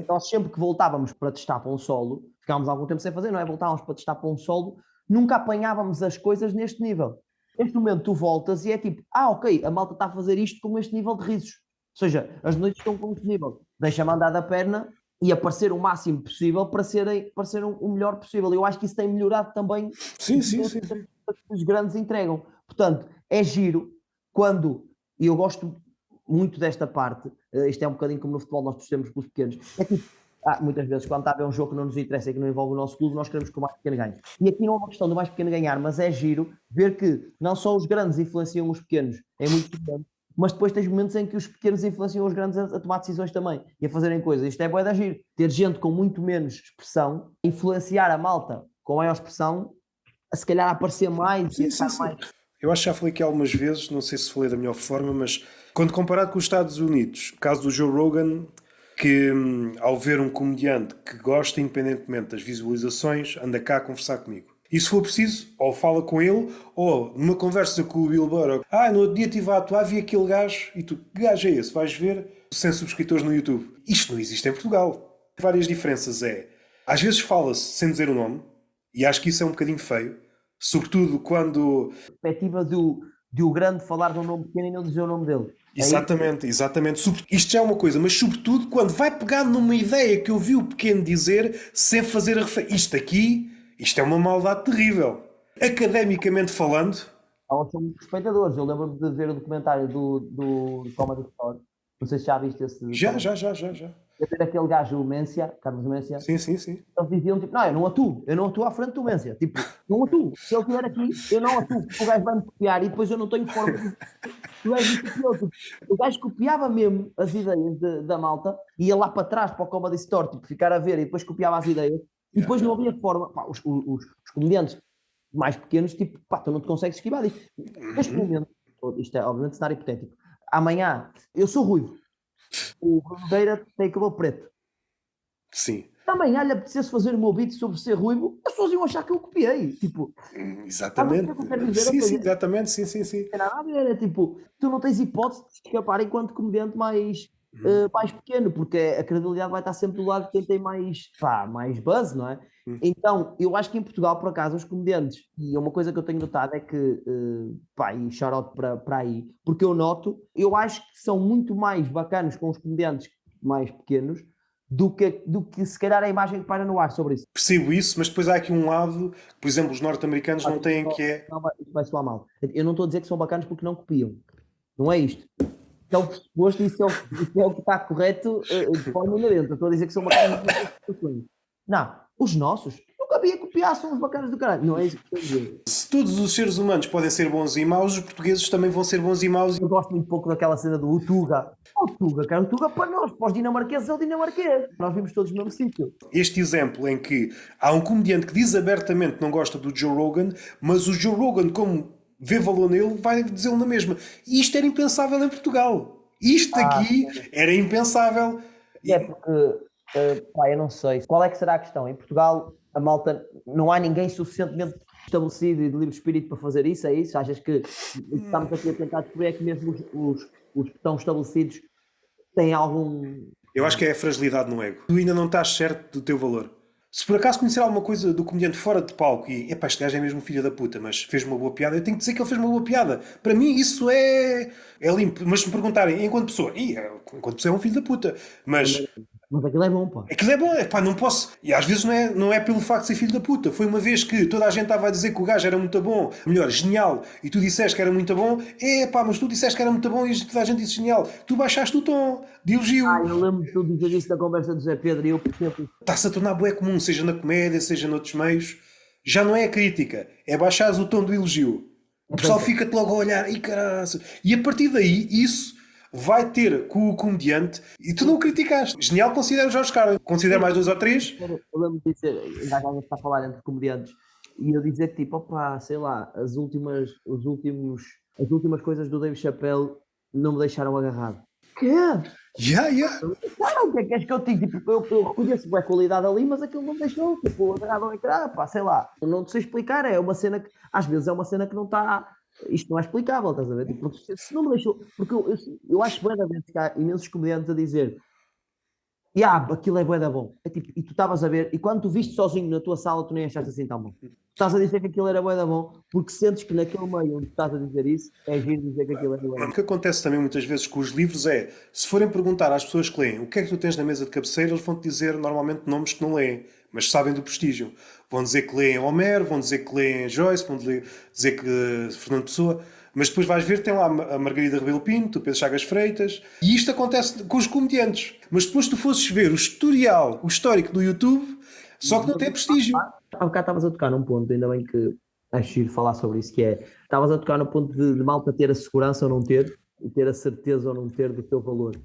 nós sempre que voltávamos para testar para um solo, ficávamos algum tempo sem fazer, não é? Voltávamos para testar para um solo, nunca apanhávamos as coisas neste nível. Neste momento tu voltas e é tipo, ok, a malta está a fazer isto com este nível de risos. Ou seja, as noites estão com este nível. Deixa-me andar da perna e aparecer o máximo possível para serem o melhor possível. Eu acho que isso tem melhorado também Sim, sim, sim. que os grandes entregam. Portanto, é giro quando, e eu gosto muito desta parte, isto é um bocadinho como no futebol nós torcemos pelos pequenos, é tipo, muitas vezes quando está a ver um jogo que não nos interessa e que não envolve o nosso clube, nós queremos que o mais pequeno ganhe. E aqui não é uma questão do mais pequeno ganhar, mas é giro ver que não só os grandes influenciam os pequenos, é muito importante, mas depois tens momentos em que os pequenos influenciam os grandes a tomar decisões também e a fazerem coisas. Isto é bué da giro. Ter gente com muito menos expressão, influenciar a malta com maior expressão, a se calhar a aparecer mais Sim, e a sim, estar sim. mais. Eu acho que já falei aqui algumas vezes, não sei se falei da melhor forma, mas quando comparado com os Estados Unidos, no caso do Joe Rogan, que ao ver um comediante que gosta independentemente das visualizações, anda cá a conversar comigo. E se for preciso, ou fala com ele, ou numa conversa com o Bill Burr, no outro dia estive a atuar, vi aquele gajo, e tu, que gajo é esse? Vais ver 100 subscritores no YouTube. Isto não existe em Portugal. Várias diferenças às vezes fala-se sem dizer o nome, e acho que isso é um bocadinho feio, sobretudo quando... Perspectiva de o grande falar de um nome pequeno e não dizer o nome dele. Exatamente, exatamente. Isto já é uma coisa, mas sobretudo quando vai pegar numa ideia que eu vi o pequeno dizer sem fazer a referência. Isto é uma maldade terrível. Academicamente falando, Elas são muito respeitadores. Eu lembro-me de ver o documentário do Comedy Store. Não sei se já viste esse já. documentário. Eu ver aquele gajo, o Mencia, Carlos Mencia, Sim, sim, sim. eles diziam tipo, não, eu não atuo à frente do Mencia. Tipo, não atuo. Se ele estiver aqui, eu não atuo. O gajo vai-me copiar e depois eu não tenho forma de... O gajo me copiou. Tipo, o gajo copiava mesmo as ideias da malta, ia lá para trás para o Comedy Store, tipo, ficar a ver e depois copiava as ideias. E depois não havia forma. Pá, os comediantes mais pequenos, tipo, pá, tu não te consegues esquivar disto. Neste momento, isto é obviamente cenário hipotético. Amanhã, eu sou ruivo. O Bruno Nogueira tem cabelo preto. Sim. Amanhã lhe apetecesse fazer o meu beat sobre ser ruivo, as pessoas iam achar que eu copiei. Tipo, Exatamente. Sim, sim, exatamente. Sim, sim, sim. não tem nada a ver. É tipo, tu não tens hipótese de escapar enquanto comediante mais pequeno, porque a credibilidade vai estar sempre do lado de quem tem mais buzz, não é? Então, eu acho que em Portugal, por acaso, os comediantes, e uma coisa que eu tenho notado é que, e shout out para aí, porque eu acho que são muito mais bacanos com os comediantes mais pequenos do que se calhar a imagem que paira no ar sobre isso. Percebo isso, mas depois há aqui um lado, por exemplo, os norte-americanos não têm que é... Não, isto vai soar mal. Eu não estou a dizer que são bacanos porque não copiam. Não é isto. É o pressuposto e isso é o que está correto de forma inerente. Eu estou a dizer que são bacanas de não, os nossos nunca havia copiar, são os bacanas do caralho. Não é isso que estou a dizer. Se todos os seres humanos podem ser bons e maus, os portugueses também vão ser bons e maus. Eu gosto muito pouco daquela cena do Tuga. O Tuga, cara, o Tuga para nós, para os dinamarqueses é o dinamarquês. Nós vimos todos no mesmo sítio. Este exemplo em que há um comediante que diz abertamente que não gosta do Joe Rogan, mas o Joe Rogan, como vê valor nele, vai dizê-lo na mesma. E isto era impensável em Portugal. Isto aqui era impensável. É porque, eu não sei. Qual é que será a questão? Em Portugal, a malta, não há ninguém suficientemente estabelecido e de livre espírito para fazer isso, é isso? Achas que o que estamos aqui a tentar descobrir é que mesmo os que estão estabelecidos têm algum... Eu acho que é a fragilidade no ego. Tu ainda não estás certo do teu valor. Se por acaso conhecer alguma coisa do comediante fora de palco e, epá, este gajo é mesmo filho da puta, mas fez uma boa piada, eu tenho que dizer que ele fez uma boa piada. Para mim isso é limpo. Mas se me perguntarem, enquanto pessoa, enquanto pessoa é um filho da puta. Mas aquilo é bom, pá. Aquilo é bom, epá, não posso... E às vezes não é pelo facto de ser filho da puta. Foi uma vez que toda a gente estava a dizer que o gajo era muito bom, melhor, genial, e tu disseste que era muito bom, mas tu disseste que era muito bom e toda a gente disse genial. Tu baixaste o tom de elogio. Eu lembro de tu dizer isso na conversa do Zé Pedro e eu percebo. Está-se a tornar bué comum, seja na comédia, seja noutros meios. Já não é a crítica, é baixares o tom do elogio. O pessoal fica-te logo a olhar, e caralho. E a partir daí, isso vai ter com o comediante e tu não o criticaste. Genial, considera o Jorge Carlin. Considera mais 2 ou 3. Eu lembro de dizer, ainda agora está a falar entre comediantes, e eu dizer que tipo, opá, sei lá, os últimos as últimas coisas do Dave Chappelle não me deixaram agarrado. Quê? Yeah. Não, o que é que és que eu digo? Tipo, eu reconheço boa qualidade ali, mas aquilo não me deixou. Tipo, agarrado ao ecrã, pá, sei lá. Não te sei explicar, é uma cena que, às vezes, é uma cena que não está. Isto não é explicável, estás a ver? Tipo, porque se não me deixou. Porque eu acho bué da vez que há imensos comediantes a dizer aquilo é bué da bom. É tipo, e tu estavas a ver, e quando tu viste sozinho na tua sala, tu nem achaste assim tão bom. Estás a dizer que aquilo era bué da bom, porque sentes que naquele meio onde estás a dizer isso, é giro dizer que aquilo é bué da bom. O que acontece também muitas vezes com os livros é, se forem perguntar às pessoas que leem o que é que tu tens na mesa de cabeceira, eles vão-te dizer normalmente nomes que não leem, mas sabem do prestígio. Vão dizer que leem Homero, vão dizer que leem Joyce, vão dizer que Fernando Pessoa, mas depois vais ver, tem lá a Margarida Rebelo Pinto, o Pedro Chagas Freitas, e isto acontece com os comediantes. Mas depois tu fosses ver o historial, o histórico do YouTube, só que não tem prestígio. Há bocado estavas a tocar num ponto, ainda bem que acho giro falar sobre isso, que é, estavas a tocar no ponto de malta ter a segurança ou não ter, e ter a certeza ou não ter do teu valor.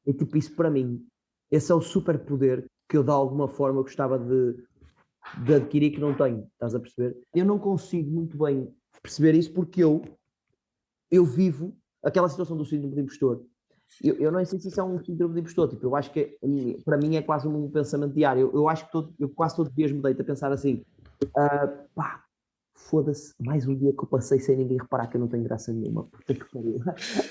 E tipo, isso para mim, esse é o superpoder que eu de alguma forma gostava de adquirir que não tenho, estás a perceber? Eu não consigo muito bem perceber isso porque eu vivo aquela situação do síndrome de impostor. Eu não sei se isso é um síndrome de impostor, tipo, eu acho que para mim é quase um pensamento diário. Eu acho que eu quase todos os dias me deito a pensar assim: pá, foda-se, mais um dia que eu passei sem ninguém reparar que eu não tenho graça nenhuma. Puta que pariu.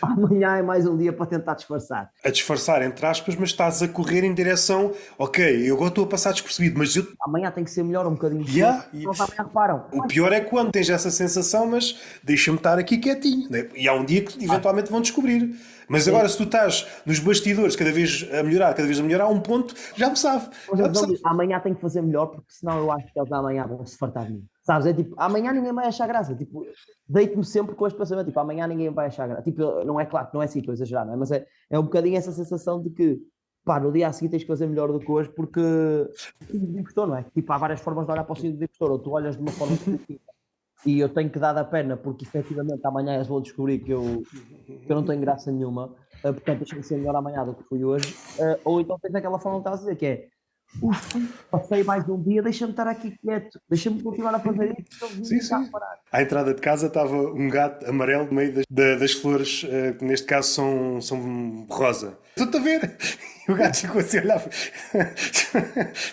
Amanhã é mais um dia para tentar disfarçar. A disfarçar, entre aspas, mas estás a correr em direção, ok, eu agora estou a passar despercebido, mas eu... Amanhã tem que ser melhor, um bocadinho Yeah. Senão amanhã reparam. O pior é quando tens essa sensação, mas deixa-me estar aqui quietinho, né? E há um dia que eventualmente vão descobrir. Mas agora, se tu estás nos bastidores cada vez a melhorar, a um ponto, já me sabe. Amanhã tem que fazer melhor, porque senão eu acho que eles amanhã vão se fartar de mim. Sabes? É tipo, amanhã ninguém vai achar graça. Tipo, deito-me sempre com este pensamento, tipo, amanhã ninguém vai achar graça. Tipo, não é claro, não é assim, estou a exagerar, não é? Mas é um bocadinho essa sensação de que, pá, no dia a seguir tens que fazer melhor do que hoje, porque síndrome de impostor, não é? Tipo, há várias formas de olhar para o síndrome de impostor, ou tu olhas de uma forma positiva e eu tenho que dar a pena, porque efetivamente amanhã eles vão descobrir que eu não tenho graça nenhuma, portanto deixa-me ser melhor amanhã do que fui hoje, ou então tens aquela forma que estás a dizer, que é passei mais um dia, deixa-me estar aqui quieto, deixa-me continuar a fazer isto. Sim. À entrada de casa estava um gato amarelo no meio das flores, que neste caso são rosa. Estou-te a ver? E o gato ficou assim a olhar.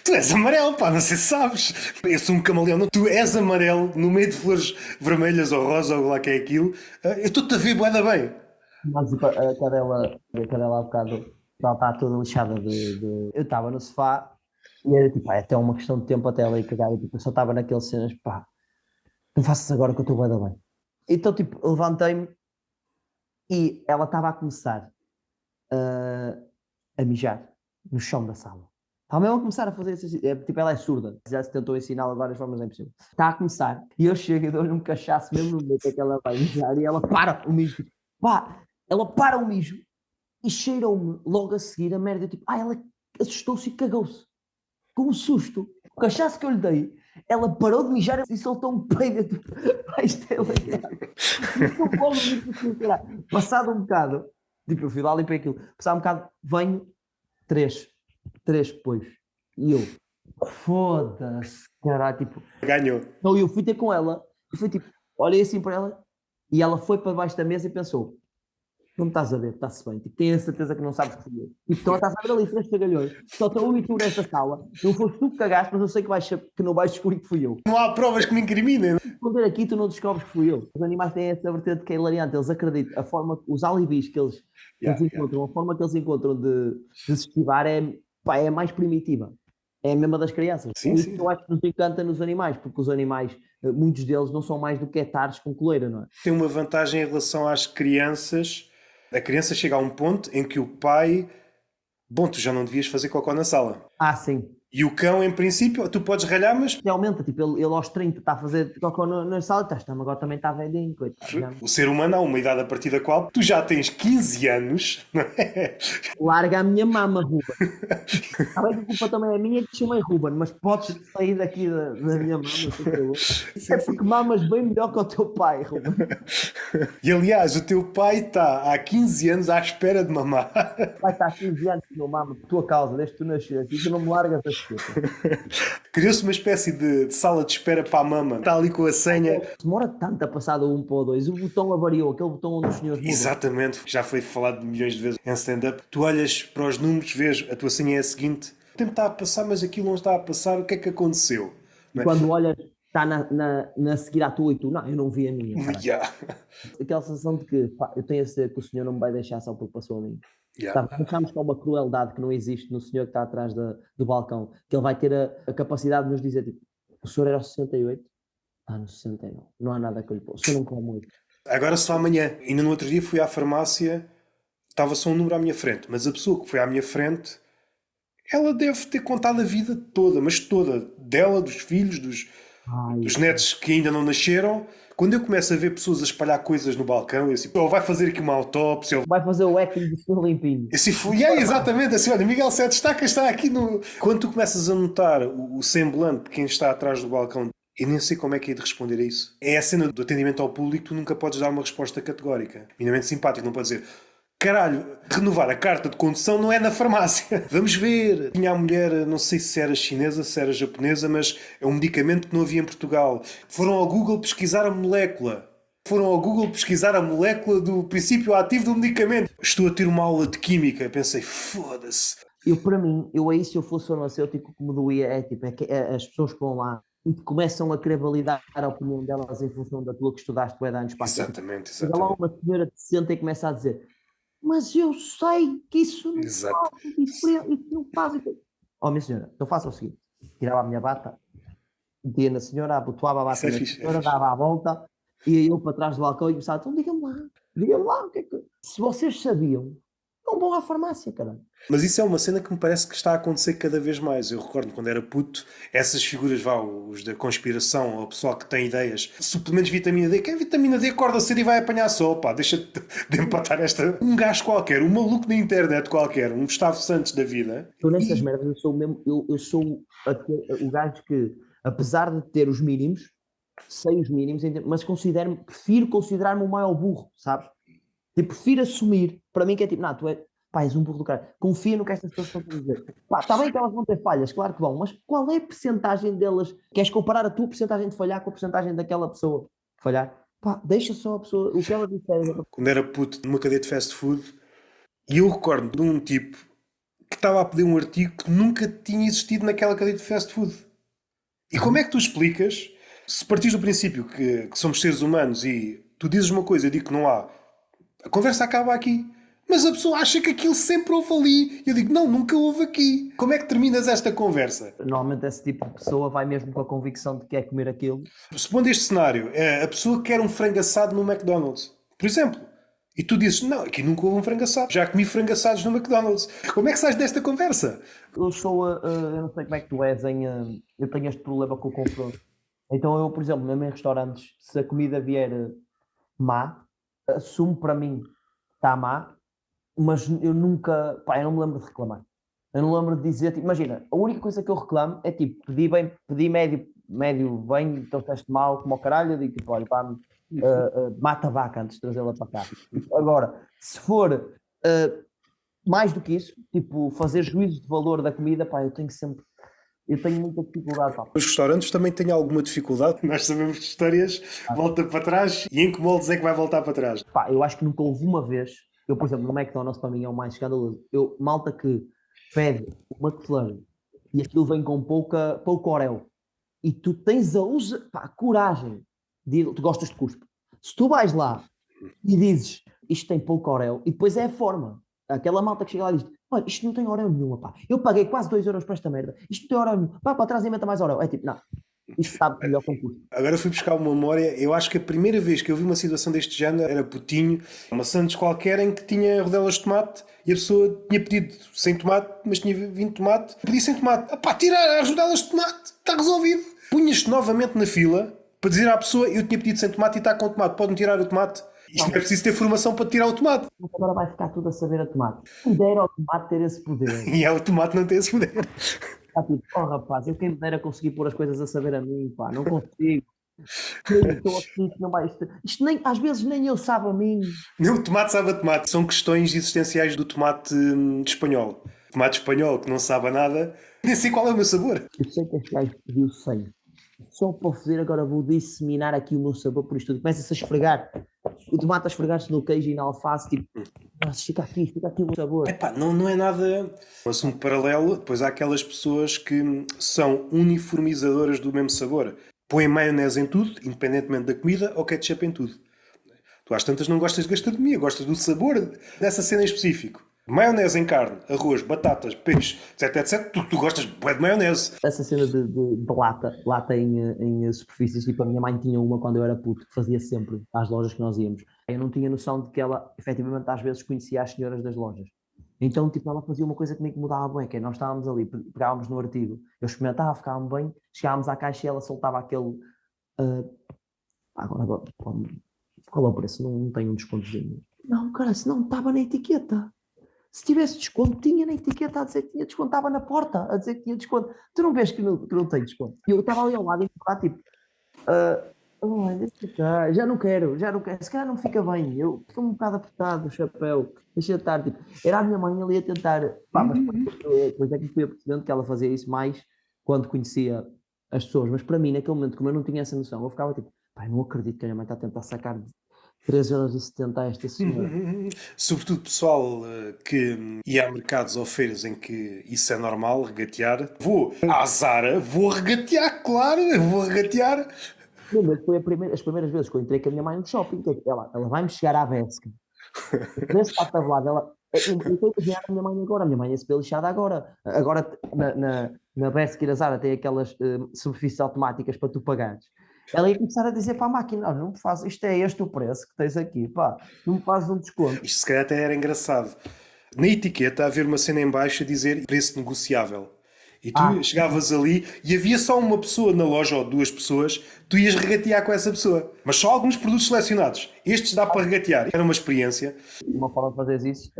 Tu és amarelo, pá, não sei se sabes. Eu sou um camaleão. Não, tu és amarelo no meio de flores vermelhas ou rosa ou lá que é aquilo. Eu estou-te a ver, bué da bem. Mas a cadela há bocado está toda lixada Eu estava no sofá e era tipo, é até uma questão de tempo até ela ir cagar. E, tipo, eu só estava naqueles cenas, pá, não faças agora que eu estou bué da bem. Então, tipo, levantei-me e ela estava a começar a mijar no chão da sala. Estava mesmo a começar a fazer isso. Tipo, ela é surda. Já se tentou ensiná-la de várias formas, é impossível. Está a começar e eu chego e dou-lhe um cachaço mesmo no meio que ela vai mijar e ela para o mijo. Tipo, pá, ela para o mijo e cheirou-me logo a seguir a merda. Tipo, ela assustou-se e cagou-se. Com um susto. O cachaço que eu lhe dei, ela parou de mijar e soltou um peido. Tipo, isto é legal. Passado um bocado, tipo, eu fui lá, limpei aquilo. Passado um bocado, venho, três depois. E eu, foda-se, caralho, tipo. Ganhou. Então eu fui ter com ela e foi tipo, olhei assim para ela e ela foi para baixo da mesa e pensou: não me estás a ver, está-se bem. Tipo, tenho a certeza que não sabes que fui eu. Tipo, então estás a ver ali três cagalhões, só estão eu e tu nesta sala. Não foste tu que cagaste, mas eu sei que não vais descobrir que fui eu. Não há provas que me incriminem. Quando ver aqui, tu não descobres que fui eu. Os animais têm essa vertente que é hilariante. Eles acreditam, os alibis que eles encontram, a forma que eles encontram de se esquivar é mais primitiva. É a mesma das crianças. Sim. Eu acho que nos encanta nos animais, porque os animais, muitos deles, não são mais do que hectares com coleira, não é? Tem uma vantagem em relação às crianças. A criança chega a um ponto em que o pai... Bom, tu já não devias fazer cocó na sala. Sim. E o cão, em princípio, tu podes ralhar, mas... Ele aumenta, tipo, ele aos 30 está a fazer cocó na sala, agora também está velhinho, coitado. O ser humano há uma idade a partir da qual tu já tens 15 anos, não é? Larga a minha mama, Ruben. A culpa também é minha que te chamei Ruben, mas podes sair daqui da minha mama. É porque mamas bem melhor que o teu pai, Ruben. E aliás, o teu pai está há 15 anos à espera de mamar. Vai estar há 15 anos que não mama por tua causa, desde que tu nasceste, e tu não me largas a escuta. Criou-se uma espécie de sala de espera para a mama. Está ali com a senha. Demora tanto a passar do 1 para o 2. O botão avariou, aquele botão onde os senhores mudam. Exatamente, já foi falado milhões de vezes em stand-up. Tu olhas para os números, vês, a tua senha é a seguinte. O tempo está a passar, mas aquilo não está a passar. O que é que aconteceu? Não é? Quando olhas, está na seguir à tua e tu, não, eu não vi a minha. Yeah. Aquela sensação de que, pá, eu tenho a certeza que o senhor não me vai deixar só porque passou a mim. Yeah. Achamos que há uma crueldade que não existe no senhor que está atrás do balcão, que ele vai ter a capacidade de nos dizer, tipo, o senhor era aos 68? No 69. Não há nada que eu lhe possa. O senhor não come muito. Agora só amanhã. Ainda no outro dia fui à farmácia, estava só um número à minha frente, mas a pessoa que foi à minha frente, ela deve ter contado a vida toda, mas toda, dela, dos filhos, dos netos que ainda não nasceram. Quando eu começo a ver pessoas a espalhar coisas no balcão, eu assim, ou vai fazer aqui uma autópsia, ou vai fazer o acting do senhor limpinho. assim, exatamente, assim, olha, Miguel Sete está aqui no... Quando tu começas a notar o semblante de quem está atrás do balcão, eu nem sei como é que é de responder a isso. É a cena do atendimento ao público, tu nunca podes dar uma resposta categórica. Minimamente simpático, não podes dizer, caralho, renovar a carta de condução não é na farmácia. Vamos ver. Tinha a mulher, não sei se era chinesa, se era japonesa, mas é um medicamento que não havia em Portugal. Foram ao Google pesquisar a molécula. Foram ao Google pesquisar a molécula do princípio ativo do medicamento. Estou a ter uma aula de química. Pensei, foda-se. Para mim, aí se eu fosse farmacêutico, o que me doía é, tipo, as pessoas que vão lá e começam a querer validar a opinião delas em função da tua que estudaste há anos para Exatamente. Chega lá uma senhora de 60 e começa a dizer, mas eu sei que isso não faz diferença, isso não faz. Minha senhora, então faça o seguinte, tirava a minha bata, metia na senhora, abotoava a bata na senhora, dava a volta, ia eu para trás do balcão e começava, então diga-me lá, o que é que... Se vocês sabiam, não vão à farmácia, caralho. Mas isso é uma cena que me parece que está a acontecer cada vez mais. Eu recordo quando era puto, essas figuras, os da conspiração, o pessoal que tem ideias, suplementos de vitamina D, quem é vitamina D acorda cedo e vai apanhar sol, pá, deixa de empatar esta... Um gajo qualquer, um maluco da internet qualquer, um Gustavo Santos da vida. Eu nessas merdas, eu sou mesmo, eu sou o gajo que, apesar de ter os mínimos, sei os mínimos, mas prefiro considerar-me o maior burro, sabes? Eu prefiro assumir, para mim que é tipo, tu és um burro do cara, confia no que estas pessoas estão a dizer. Está bem que elas vão ter falhas, claro que vão, mas qual é a percentagem delas? Queres comparar a tua percentagem de falhar com a percentagem daquela pessoa de falhar? Deixa só a pessoa, o que ela disser. Quando era puto numa cadeia de fast food, e eu recordo de um tipo que estava a pedir um artigo que nunca tinha existido naquela cadeia de fast food. E como é que tu explicas, se partires do princípio que somos seres humanos e tu dizes uma coisa e eu digo que não há, a conversa acaba aqui. Mas a pessoa acha que aquilo sempre houve ali. Eu digo, não, nunca houve aqui. Como é que terminas esta conversa? Normalmente esse tipo de pessoa vai mesmo com a convicção de que quer comer aquilo. Supondo este cenário, a pessoa quer um frango assado no McDonald's, por exemplo. E tu dizes, não, aqui nunca houve um frango assado. Já comi frango assados no McDonald's. Como é que sais desta conversa? Eu não sei como é que tu és eu tenho este problema com o confronto. Então eu, por exemplo, mesmo em restaurantes, se a comida vier má, assumo para mim que está má, mas eu nunca, eu não me lembro de reclamar. Eu não me lembro de dizer, tipo, imagina, a única coisa que eu reclamo é tipo, pedi médio bem, então teste mal, como ao caralho, eu digo tipo, olha, mata a vaca antes de trazê-la para cá. Agora, se for mais do que isso, tipo, fazer juízo de valor da comida, eu tenho muita dificuldade. Os restaurantes também têm alguma dificuldade. Nós sabemos de histórias, volta para trás, e em que moldes é que vai voltar para trás? Eu acho que nunca houve uma vez, eu, por exemplo, no McDonald's para mim é o mais escandaloso, malta que pede o McFlurry e aquilo vem com pouco orel, e tu tens a coragem, tu gostas de cuspe, se tu vais lá e dizes, isto tem pouco orel, e depois é a forma, aquela malta que chega lá e diz, olha, isto não tem orel nenhuma, eu paguei quase 2 euros para esta merda, isto não tem orel nenhum, para trás e meta mais orel, é tipo, não, isto sabe melhor com custo. Agora fui buscar uma memória, eu acho que a primeira vez que eu vi uma situação deste género era putinho, uma sandes qualquer em que tinha rodelas de tomate e a pessoa tinha pedido sem tomate, mas tinha vindo tomate, pedi sem tomate, tirar as rodelas de tomate, está resolvido. Punhas-te novamente na fila para dizer à pessoa, eu tinha pedido sem tomate e está com tomate, pode-me tirar o tomate. Isto não é preciso ter formação para tirar o tomate. Agora vai ficar tudo a saber a tomate. Quem dera ao tomate ter esse poder. E o tomate não tem esse poder. Está tipo, rapaz, eu quem me dera conseguir pôr as coisas a saber a mim, não consigo. Estou aqui, não vai... Isto nem, às vezes nem eu sabe a mim. Nem o tomate sabe a tomate. São questões existenciais do tomate espanhol. O tomate espanhol que não sabe a nada, Nem sei qual é o meu sabor. Eu sei que este gajo pediu 100. Só para fazer, agora vou disseminar aqui o meu sabor por isto tudo. Começa-se a esfregar. O tomate a esfregar-se no queijo e na alface, tipo, nossa, fica aqui o meu sabor. Epá, não é nada um assunto paralelo. Depois há aquelas pessoas que são uniformizadoras do mesmo sabor. Põem maionese em tudo, independentemente da comida, ou ketchup em tudo. Tu às tantas não gostas de gastronomia, gostas do sabor dessa cena em específico. Maionese em carne, arroz, batatas, peixe, etc, etc. Tu gostas bué de maionese. Essa cena de lata em superfícies, tipo, a minha mãe tinha uma quando eu era puto, que fazia sempre às lojas que nós íamos. Eu não tinha noção de que ela, efetivamente, às vezes conhecia as senhoras das lojas. Então, tipo, ela fazia uma coisa comigo que mudava bem, que é, nós estávamos ali, pegávamos no artigo, eu experimentava, ficava bem, chegávamos à caixa e ela soltava aquele... ah, agora, qual é o preço? Não tem um descontozinho. Não, cara, se não estava na etiqueta. Se tivesse desconto, tinha na etiqueta a dizer que tinha desconto, estava na porta a dizer que tinha desconto. Tu não vês que não tem desconto? E eu estava ali ao lado e estava tipo, deixa cá, já não quero, se calhar não fica bem, eu estou um bocado apertado, o chapéu, deixa eu estar, tipo, era a minha mãe ali a tentar, pá, mas depois é que me fui apercebendo que ela fazia isso mais quando conhecia as pessoas, mas para mim, naquele momento, como eu não tinha essa noção, eu ficava tipo, pá, não acredito que a minha mãe está a tentar sacar 3,70 € a esta senhora. Sobretudo pessoal que ia a mercados ou feiras em que isso é normal, regatear. Vou à Zara, vou regatear, claro, eu vou regatear. Lembra que foi as primeiras vezes que eu entrei com a minha mãe no shopping, que ela vai-me chegar à Vesca. O preço está tabelado. Eu estou a imaginar a minha mãe agora. A minha mãe ia se ver lixada agora. Agora, na Vesca e na Zara tem aquelas superfícies automáticas para tu pagares. Ela ia começar a dizer para a máquina: não me faz, isto é este o preço que tens aqui, pá, não me fazes um desconto. Isto se calhar até era engraçado. Na etiqueta haver uma cena em baixo a dizer preço negociável. E tu Ah, chegavas ali e havia só uma pessoa na loja ou duas pessoas, tu ias regatear com essa pessoa. Mas só alguns produtos selecionados. Estes dá para regatear. Era uma experiência. uma forma de fazer isso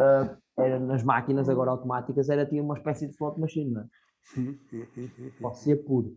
era nas máquinas agora automáticas, tinha uma espécie de slot machine, não é? Pode ser puro.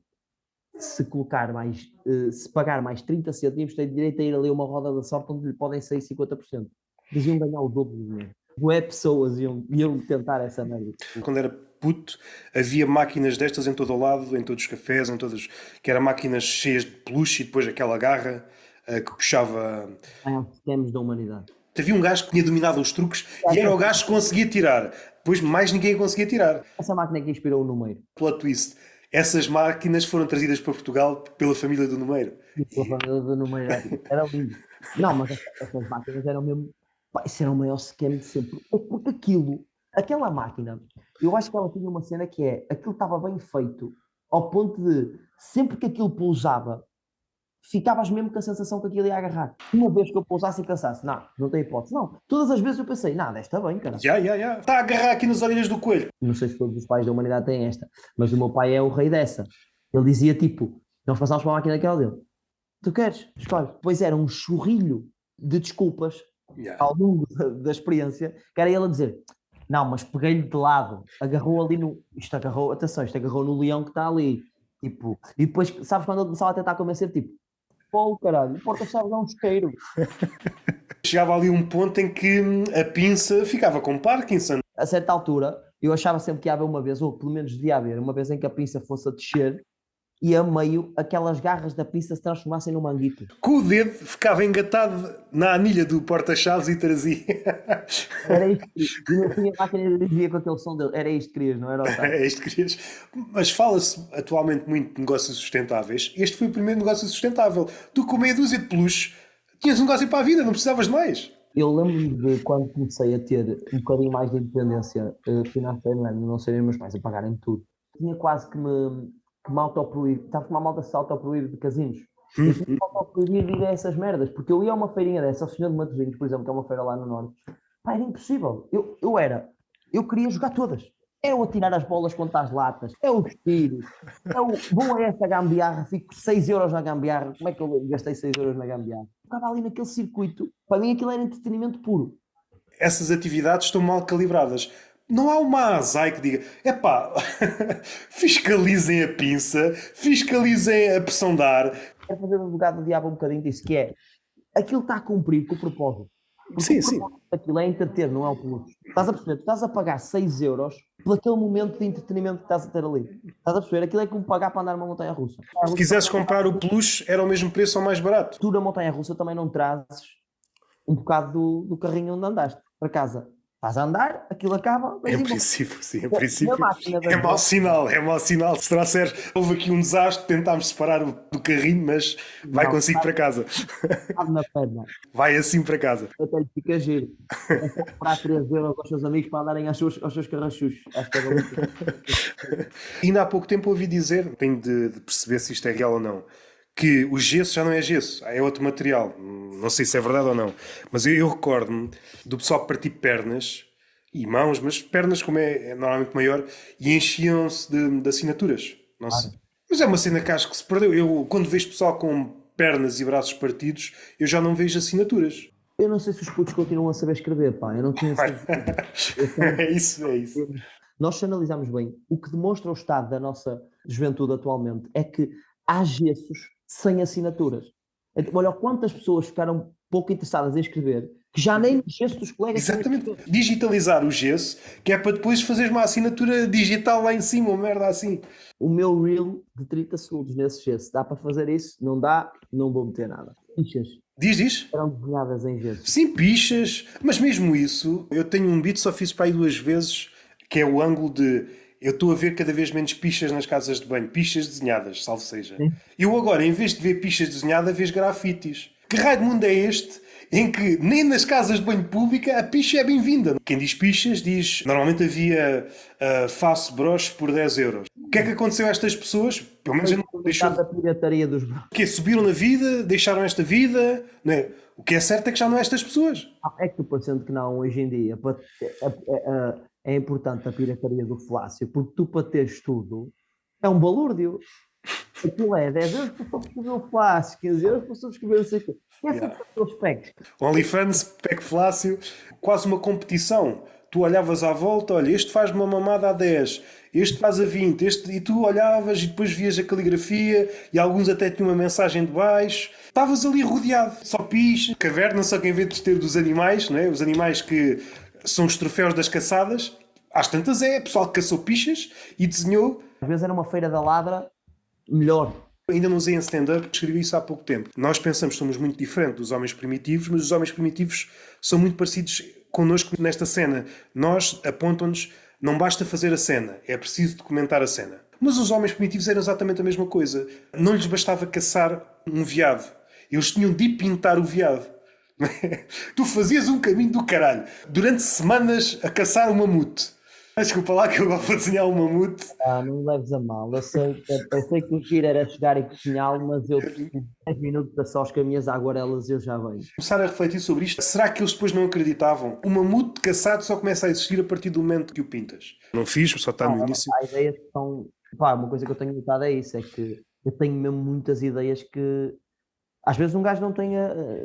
Se colocar mais, se pagar mais 30 cêntimos, tem direito a ir ali a uma roda da sorte onde lhe podem sair 50%. Eles iam ganhar o dobro do dinheiro. Bué pessoas iam tentar essa merda. Quando era puto, havia máquinas destas em todo o lado, em todos os cafés, em todos, que eram máquinas cheias de peluche e depois aquela garra que puxava. É os scams da humanidade. Havia um gajo que tinha dominado os truques e era o gajo que conseguia tirar. Depois mais ninguém conseguia tirar. Essa máquina que inspirou o número. Plot twist. Essas máquinas foram trazidas para Portugal pela família do Numeiro. E pela família do número era lindo. Não, mas essas máquinas eram mesmo. Pá, isso era o maior scam de sempre. Porque aquela máquina, eu acho que ela tinha uma cena que é, aquilo estava bem feito, ao ponto de, sempre que aquilo pousava, ficavas mesmo com a sensação que aquilo ia agarrar. Uma vez que eu pousasse e pensasse, não tem hipótese. Não, todas as vezes eu pensei, nada, está bem, cara. Está a agarrar aqui nas orelhas do coelho. Não sei se todos os pais da humanidade têm esta, mas o meu pai é o rei dessa. Ele dizia tipo, nós passámos para a máquina daquela dele. Tu queres? Escolhe. Pois era um churrilho de desculpas ao longo da experiência, que era ele a dizer, não, mas peguei-lhe de lado, agarrou ali no... Atenção, isto agarrou no leão que está ali. Tipo, e depois, sabes quando ele começava a tentar convencer, tipo, pô, caralho, o porta-chaves é um isqueiro. Chegava ali um ponto em que a pinça ficava com Parkinson. A certa altura, eu achava sempre que ia haver uma vez, ou pelo menos devia haver, uma vez em que a pinça fosse a descer e a meio aquelas garras da pinça se transformassem num manguito. Com o dedo ficava engatado na anilha do porta-chaves e trazia. Era isto que querias. E não tinha máquina de via com aquele som dele. Era isto que querias, não era? É isto que querias. Mas fala-se atualmente muito de negócios sustentáveis. Este foi o primeiro negócio sustentável. Tu, com meia dúzia de peluches, tinhas um negócio para a vida, não precisavas de mais. Eu lembro-me de quando comecei a ter um bocadinho mais de independência financeira, não serem meus pais a pagarem tudo. Tinha quase que me autoproibir. Estava com uma malta se autoproibir de casinos. Eu tinha que me autoproibir de ir a essas merdas, porque eu ia a uma feirinha dessa, ao Senhor de Matosinhos, por exemplo, que é uma feira lá no Norte. Pá, era impossível. Eu queria jogar todas. É o atirar as bolas contra as latas, é os tiros, vou a esta gambiarra, fico 6 € na gambiarra. Como é que eu gastei 6 € na gambiarra? Estava ali naquele circuito, para mim aquilo era entretenimento puro. Essas atividades estão mal calibradas. Não há uma ASAI que diga, epá, fiscalizem a pinça, fiscalizem a pressão de ar. Quero fazer um advogado do diabo um bocadinho disso, que é, aquilo está a cumprir com o propósito. Porque Sim, o sim. propósito daquilo é entreter, não é o plus. Estás a perceber? Tu estás a pagar 6 euros por aquele momento de entretenimento que estás a ter ali. Estás a perceber? Aquilo é como pagar para andar numa montanha russa. Se quisesses comprar o Plus, era o mesmo preço ou mais barato. Tu na montanha russa também não trazes um bocado do carrinho onde andaste para casa. Estás a andar, aquilo acaba, vais Em embora. princípio, sim, em Na princípio. máquina É das mau voltas, sinal, é mau sinal. Se trouxeres, houve aqui um desastre, tentámos separar do carrinho, mas vai não, consigo para casa. sabe na perna. Vai assim para casa. Até lhe fica giro. É só comprar 3 euros aos seus amigos para andarem aos seus carrachuchos. Acho que é valor. Ainda há pouco tempo ouvi dizer, tenho de perceber se isto é real ou não, que o gesso já não é gesso, é outro material. Não sei se é verdade ou não. Mas eu recordo-me do pessoal partir pernas e mãos, mas pernas como é normalmente maior, e enchiam-se de assinaturas. Não sei. Mas é uma cena que acho que se perdeu. Eu, quando vejo pessoal com pernas e braços partidos, eu já não vejo assinaturas. Eu não sei se os putos continuam a saber escrever, pá. Eu não tenho certeza. É isso, é isso. Nós, se analisarmos bem, o que demonstra o estado da nossa juventude atualmente é que há gessos sem assinaturas. Olha, quantas pessoas ficaram pouco interessadas em escrever que já nem gesso dos colegas têm Exatamente. escrever. Digitalizar o gesso, que é para depois fazeres uma assinatura digital lá em cima, uma merda assim. O meu reel de 30 segundos nesse gesso, dá para fazer isso? Não dá, não vou meter nada. Fichas Diz? eram desenhadas em gesso. Sim, pichas, mas mesmo isso, eu tenho um beat, só fiz para aí 2 vezes, que é o ângulo de eu estou a ver cada vez menos pichas nas casas de banho, pichas desenhadas, salvo seja. Sim. Eu agora, em vez de ver pichas desenhadas, vejo grafites. Que raio de mundo é este em que nem nas casas de banho pública a picha é bem-vinda? Quem diz pichas diz, normalmente havia face broche por 10 euros. O que é que aconteceu a estas pessoas? Pelo menos eu não deixou Da pirataria dos. que subiram na vida, deixaram esta vida, não é? O que é certo é que já não é estas pessoas. É que tu parecendo que não, hoje em dia, é importante a pirataria do Flácio, porque tu para teres tudo é um balúrdio. Aquilo é 10 euros para subscrever o Flácio, 15 euros para subscrever não sei o quê. E é sempre aqueles packs. OnlyFans, PEC Flácio, quase uma competição. Tu olhavas à volta, olha, este faz uma mamada a 10, este faz a 20, e tu olhavas e depois vias a caligrafia e alguns até tinham uma mensagem de baixo. Estavas ali rodeado, só piche, caverna, só que em vez de ter dos animais, não é? Os animais que são os troféus das caçadas, às tantas é pessoal que caçou pichas e desenhou. Às vezes era uma feira da ladra melhor. Ainda não usei em stand-up, escrevi isso há pouco tempo. Nós pensamos que somos muito diferentes dos homens primitivos, mas os homens primitivos são muito parecidos connosco nesta cena. Nós apontam-nos, não basta fazer a cena, é preciso documentar a cena. Mas os homens primitivos eram exatamente a mesma coisa. Não lhes bastava caçar um veado. Eles tinham de pintar o veado. Tu fazias um caminho do caralho durante semanas a caçar um mamute. Desculpa lá que eu vou desenhar um mamute. Não me leves a mal. Eu sei que o giro era chegar e cozinhá-lo, mas eu preciso de 10 minutos só com as minhas aguarelas e eu já venho. Começar a refletir sobre isto. Será que eles depois não acreditavam? O mamute caçado só começa a existir a partir do momento que o pintas. Não fiz, só está no início. Há ideias que são. Pá, uma coisa que eu tenho notado é isso: é que eu tenho mesmo muitas ideias que às vezes um gajo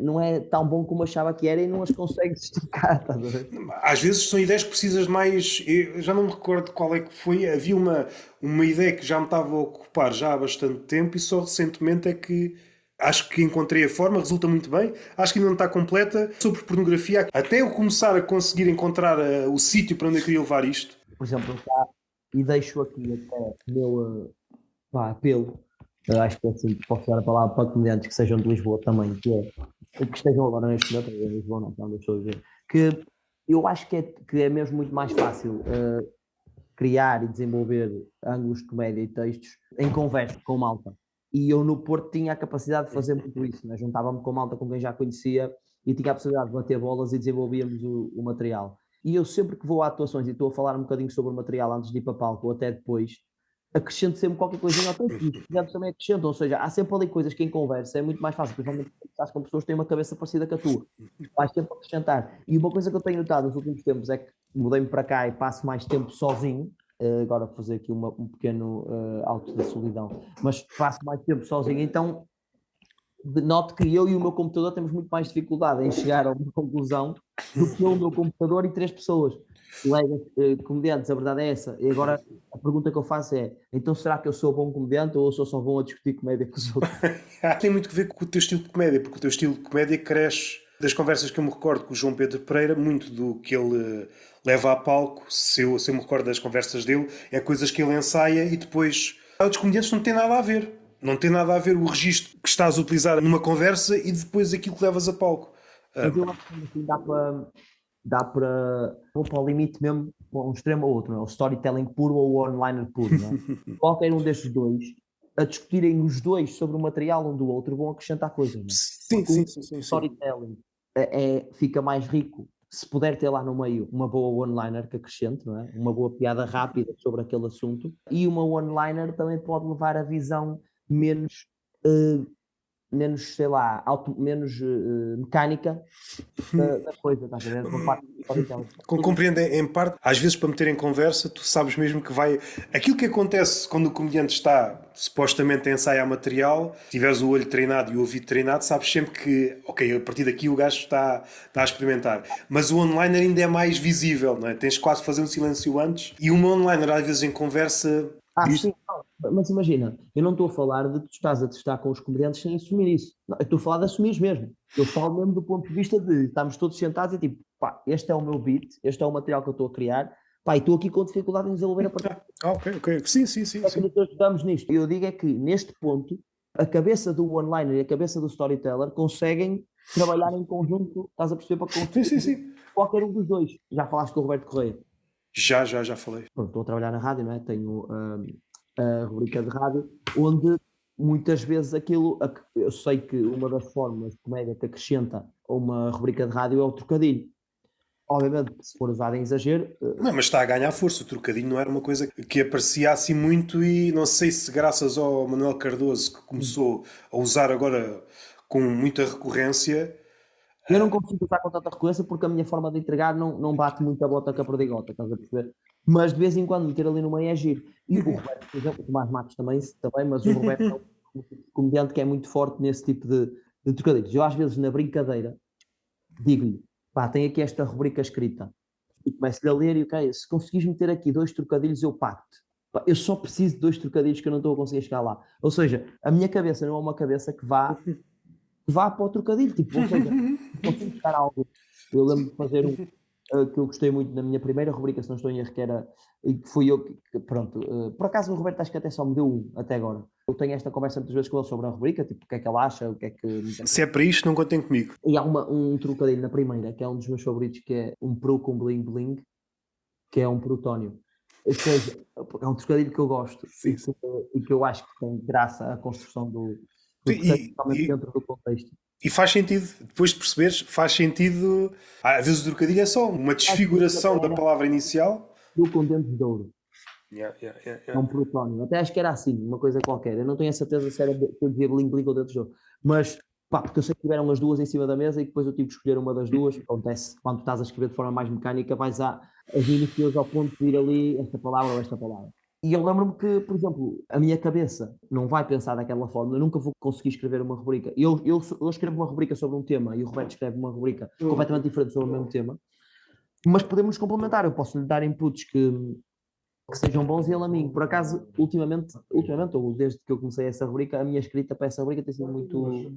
não é tão bom como achava que era e não as consegue esticar, estás a ver? Às vezes são ideias que precisas de mais. Eu já não me recordo qual é que foi. Havia uma ideia que já me estava a ocupar já há bastante tempo e só recentemente é que acho que encontrei a forma, resulta muito bem. Acho que ainda não está completa. Sobre pornografia, até eu começar a conseguir encontrar o sítio para onde eu queria levar isto. Por exemplo, tá, e deixo aqui até o meu apelo. Eu acho que assim, posso dar a palavra para comediantes que sejam de Lisboa também, que estejam agora neste momento, em Lisboa não, onde eu estou a dizer, que eu acho que é mesmo muito mais fácil criar e desenvolver ângulos de comédia e textos em conversa com malta. E eu no Porto tinha a capacidade de fazer muito isso, né? Juntava-me com malta com quem já conhecia e tinha a possibilidade de bater bolas e desenvolvíamos o material. E eu sempre que vou a atuações e estou a falar um bocadinho sobre o material antes de ir para palco ou até depois, acrescento sempre qualquer coisinha ao texto. E os comediantes também acrescentam, ou seja, há sempre ali coisas que em conversa é muito mais fácil, principalmente quando estás com pessoas que têm uma cabeça parecida com a tua. Vais sempre acrescentar. E uma coisa que eu tenho notado nos últimos tempos é que mudei-me para cá e passo mais tempo sozinho. Agora vou fazer aqui um pequeno auto da solidão, mas passo mais tempo sozinho, então noto que eu e o meu computador temos muito mais dificuldade em chegar a uma conclusão do que eu, o meu computador e 3 pessoas. Colegas, comediantes, a verdade é essa. E agora a pergunta que eu faço é: então será que eu sou bom comediante ou sou só bom a discutir comédia com os outros? Tem muito que ver com o teu estilo de comédia, porque o teu estilo de comédia cresce Das conversas que eu me recordo com o João Pedro Pereira, muito do que ele leva a palco, se eu me recordo das conversas dele, é coisas que ele ensaia e depois outros comediantes não tem nada a ver. Não tem nada a ver o registro que estás a utilizar numa conversa e depois aquilo que levas a palco. Mas eu acho que assim, vou para o limite mesmo, para um extremo ou outro, não é? O storytelling puro ou o onliner puro, não é? Qualquer um destes dois, a discutirem os dois sobre o material um do outro, vão acrescentar coisas, não é? Sim, Porque sim, o sim, sim, sim. storytelling fica mais rico se puder ter lá no meio uma boa one-liner que acrescente, não é? Uma boa piada rápida sobre aquele assunto, e uma one-liner também pode levar a visão menos, menos sei lá, menos mecânica da coisa, estás a ver? Por parte do storytelling. Compreendo em parte, às vezes para meter em conversa, tu sabes mesmo que vai. Aquilo que acontece quando o comediante está supostamente a ensaiar material, tiveres o olho treinado e o ouvido treinado, sabes sempre que, ok, a partir daqui o gajo está a experimentar. Mas o online ainda é mais visível, não é? Tens quase de fazer um silêncio antes e uma online, às vezes em conversa. Sim, não, mas imagina, eu não estou a falar de tu estás a testar com os comediantes sem assumir isso. Não, eu estou a falar de assumir mesmo. Eu falo mesmo do ponto de vista de estamos todos sentados e tipo, pá, este é o meu beat, este é o material que eu estou a criar, pá, e estou aqui com dificuldade em desenvolver a partir. Ok. Sim, sim, sim. É que nós estamos nisto. Eu digo é que neste ponto, a cabeça do one-liner e a cabeça do storyteller conseguem trabalhar em conjunto, estás a perceber, para construir Sim. qualquer um dos dois. Já falaste com o Roberto Correia. Já falei. Pronto, estou a trabalhar na rádio, não é? Tenho a rubrica de rádio, onde muitas vezes eu sei que uma das formas de comédia que acrescenta a uma rubrica de rádio é o trocadilho. Obviamente, se for usado em exagero. Não, mas está a ganhar força. O trocadilho não era uma coisa que aparecia assim muito e não sei se graças ao Manuel Cardoso que começou a usar agora com muita recorrência. Eu não consigo usar com tanta recorrência porque a minha forma de entregar não bate muito a bota com a perdigota, estás a perceber? Mas de vez em quando meter ali no meio é giro. E o Roberto, por exemplo, o Tomás Matos também, mas o Roberto é um comediante que é muito forte nesse tipo de trocadilhos. Eu às vezes na brincadeira digo-lhe, pá, tem aqui esta rubrica escrita. E começo-lhe a ler e ok, se conseguires meter aqui 2 trocadilhos eu pacto. Eu só preciso de 2 trocadilhos que eu não estou a conseguir chegar lá. Ou seja, a minha cabeça não é uma cabeça que vá para o trocadilho. Tipo, ou seja, consigo buscar algo. Eu lembro de fazer que eu gostei muito na minha primeira rubrica, se não estou em erro, que era, e que fui eu que pronto, por acaso o Roberto acho que até só me deu um até agora. Eu tenho esta conversa muitas vezes com ele sobre a rubrica, tipo, o que é que ele acha, o que é que... Se é para isto, não contem comigo. E há um trocadilho na primeira, que é um dos meus favoritos, que é um peru com bling bling, que é um plutónio. Ou seja, é um trocadilho que eu gosto e que eu acho que tem graça à construção do trocadilho, dentro do contexto. E faz sentido, depois de perceberes, faz sentido. Às vezes o trocadilho é só uma desfiguração da palavra inicial. Do com dentes de ouro. Yeah. É um plutónio. Até acho que era assim, uma coisa qualquer. Eu não tenho a certeza se era se eu dizia bling bling ou dentes de ouro. Mas, pá, porque eu sei que tiveram as duas em cima da mesa e depois eu tive que escolher uma das duas. Acontece, quando estás a escrever de forma mais mecânica, vais às minuciosas ao ponto de ir ali esta palavra ou esta palavra. E eu lembro-me que, por exemplo, a minha cabeça não vai pensar daquela forma, eu nunca vou conseguir escrever uma rubrica. Eu escrevo uma rubrica sobre um tema e o Roberto escreve uma rubrica completamente diferente sobre o mesmo tema, mas podemos nos complementar. Eu posso lhe dar inputs que sejam bons e ele a mim. Por acaso, ultimamente, ou desde que eu comecei essa rubrica, a minha escrita para essa rubrica tem sido muito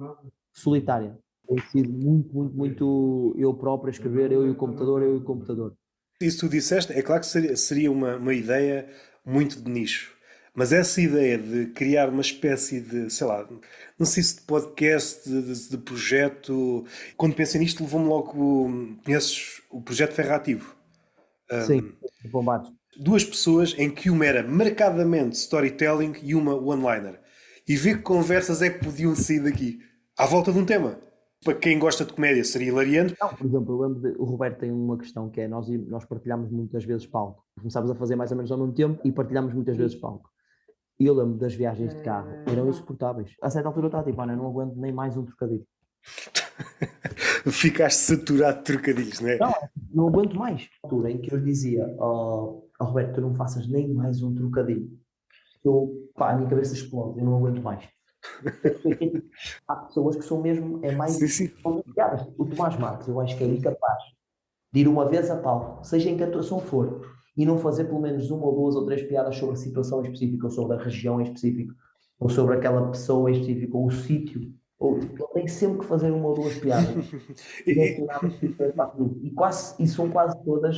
solitária. Tem sido muito eu próprio a escrever, eu e o computador. Isso tu disseste, é claro que seria uma ideia muito de nicho. Mas essa ideia de criar uma espécie de, sei lá, não sei se de podcast, de projeto. Quando pensei nisto, levou-me logo. Conheces o projeto Ferrativo? Sim, bombados. Duas pessoas em que uma era marcadamente storytelling e uma one-liner. E ver que conversas é que podiam sair daqui. À volta de um tema. Para quem gosta de comédia seria hilariante. Não, por exemplo, eu lembro o Roberto tem uma questão que é nós partilhamos muitas vezes palco. Começámos a fazer mais ou menos ao mesmo tempo e partilhamos muitas vezes palco. E eu lembro das viagens de carro, eram insuportáveis. A certa altura eu estava tipo, eu não aguento nem mais um trocadilho. Ficaste saturado de trocadilhos, não é? Não aguento mais. A altura em que eu lhe dizia ao Roberto, tu não faças nem mais um trocadilho. A minha cabeça explode, eu não aguento mais. Há pessoas que são mesmo, mais complicadas. O Tomás Matos, eu acho que é incapaz de ir uma vez a palco, seja em que atuação for, e não fazer pelo menos uma ou duas ou três piadas sobre a situação específica, ou sobre a região em específico, ou sobre aquela pessoa em específico, ou o sítio Ou tipo, ele tem sempre que fazer uma ou duas piadas. E- E não tem e- nada de diferente para aquilo. E são quase todas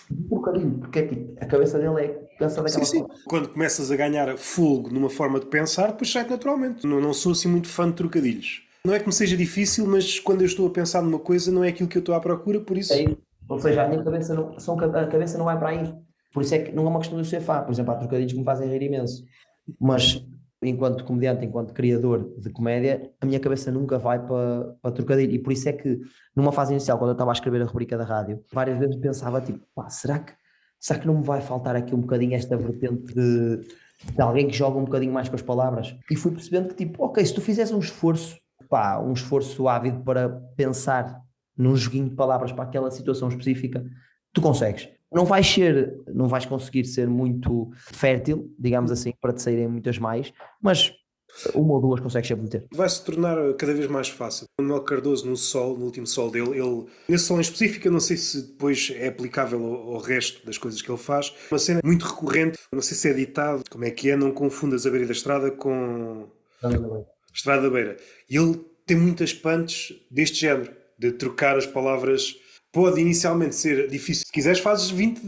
de porcaria, porque é tipo, a cabeça dele é pensa Sim, daquela sim. forma. Quando começas a ganhar fogo numa forma de pensar, depois sai naturalmente. Não sou assim muito fã de trocadilhos. Não é que me seja difícil, mas quando eu estou a pensar numa coisa, não é aquilo que eu estou à procura, por É isso. isso. Ou seja, a minha cabeça não, a cabeça não vai para aí. Por isso é que não é uma questão de eu ser fã. Por exemplo, há trocadilhos que me fazem rir imenso. Mas enquanto comediante, enquanto criador de comédia, a minha cabeça nunca vai para trocadilho. E por isso é que, numa fase inicial, quando eu estava a escrever a rubrica da rádio, várias vezes pensava, tipo, pá, será que não me vai faltar aqui um bocadinho esta vertente de alguém que joga um bocadinho mais com as palavras? E fui percebendo que, tipo, ok, se tu fizeres um esforço, pá, um esforço ávido para pensar num joguinho de palavras para aquela situação específica, tu consegues. Não vais conseguir ser muito fértil, digamos assim, para te saírem muitas mais, mas uma ou duas consegues sempre meter. Vai se tornar cada vez mais fácil. O Manuel Cardoso, no Sol, no último Sol dele, nesse Sol em específico, eu não sei se depois é aplicável ao resto das coisas que ele faz, uma cena muito recorrente, não sei se é ditado, como é que é, não confundas a beira da estrada com Estrada da Beira. E ele tem muitas punches deste género, de trocar as palavras. Pode inicialmente ser difícil. Se quiseres, fazes 20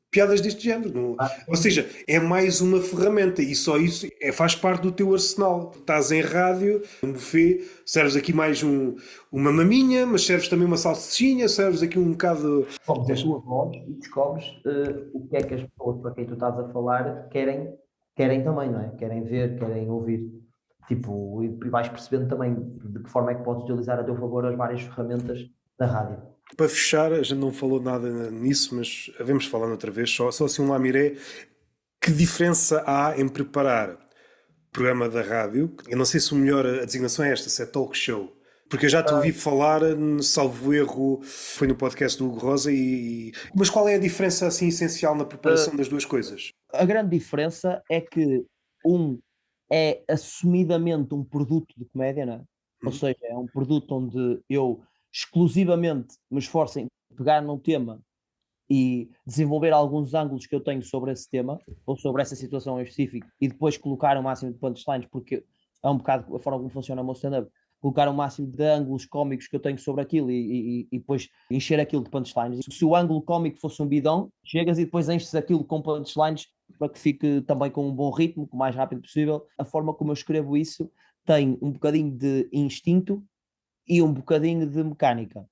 piadas deste género. Ou seja, é mais uma ferramenta e só isso faz parte do teu arsenal. Estás em rádio, um buffet, serves aqui mais uma maminha, mas serves também uma salsichinha, serves aqui um bocado. Descobres a tua voz e descobres o que é que as pessoas para quem tu estás a falar querem também, não é? Querem ver, querem ouvir. Tipo, e vais percebendo também de que forma é que podes utilizar a teu favor as várias ferramentas da rádio. Para fechar, a gente não falou nada nisso, mas havemos falando outra vez, só assim um lamiré. Que diferença há em preparar programa da rádio? Eu não sei se o melhor a designação é esta, se é talk show. Porque eu já te ouvi falar, salvo erro, foi no podcast do Hugo Rosa Mas qual é a diferença assim essencial na preparação das duas coisas? A grande diferença é que um é assumidamente um produto de comédia, não é? Ou Hum? seja, é um produto onde eu exclusivamente me esforço em pegar num tema e desenvolver alguns ângulos que eu tenho sobre esse tema ou sobre essa situação em específico e depois colocar o máximo de punchlines, porque é um bocado a forma como funciona o meu stand-up. Colocar o máximo de ângulos cómicos que eu tenho sobre aquilo e depois encher aquilo de punchlines. Se o ângulo cómico fosse um bidão, chegas e depois enches aquilo com punchlines para que fique também com um bom ritmo, o mais rápido possível. A forma como eu escrevo isso tem um bocadinho de instinto e um bocadinho de mecânica.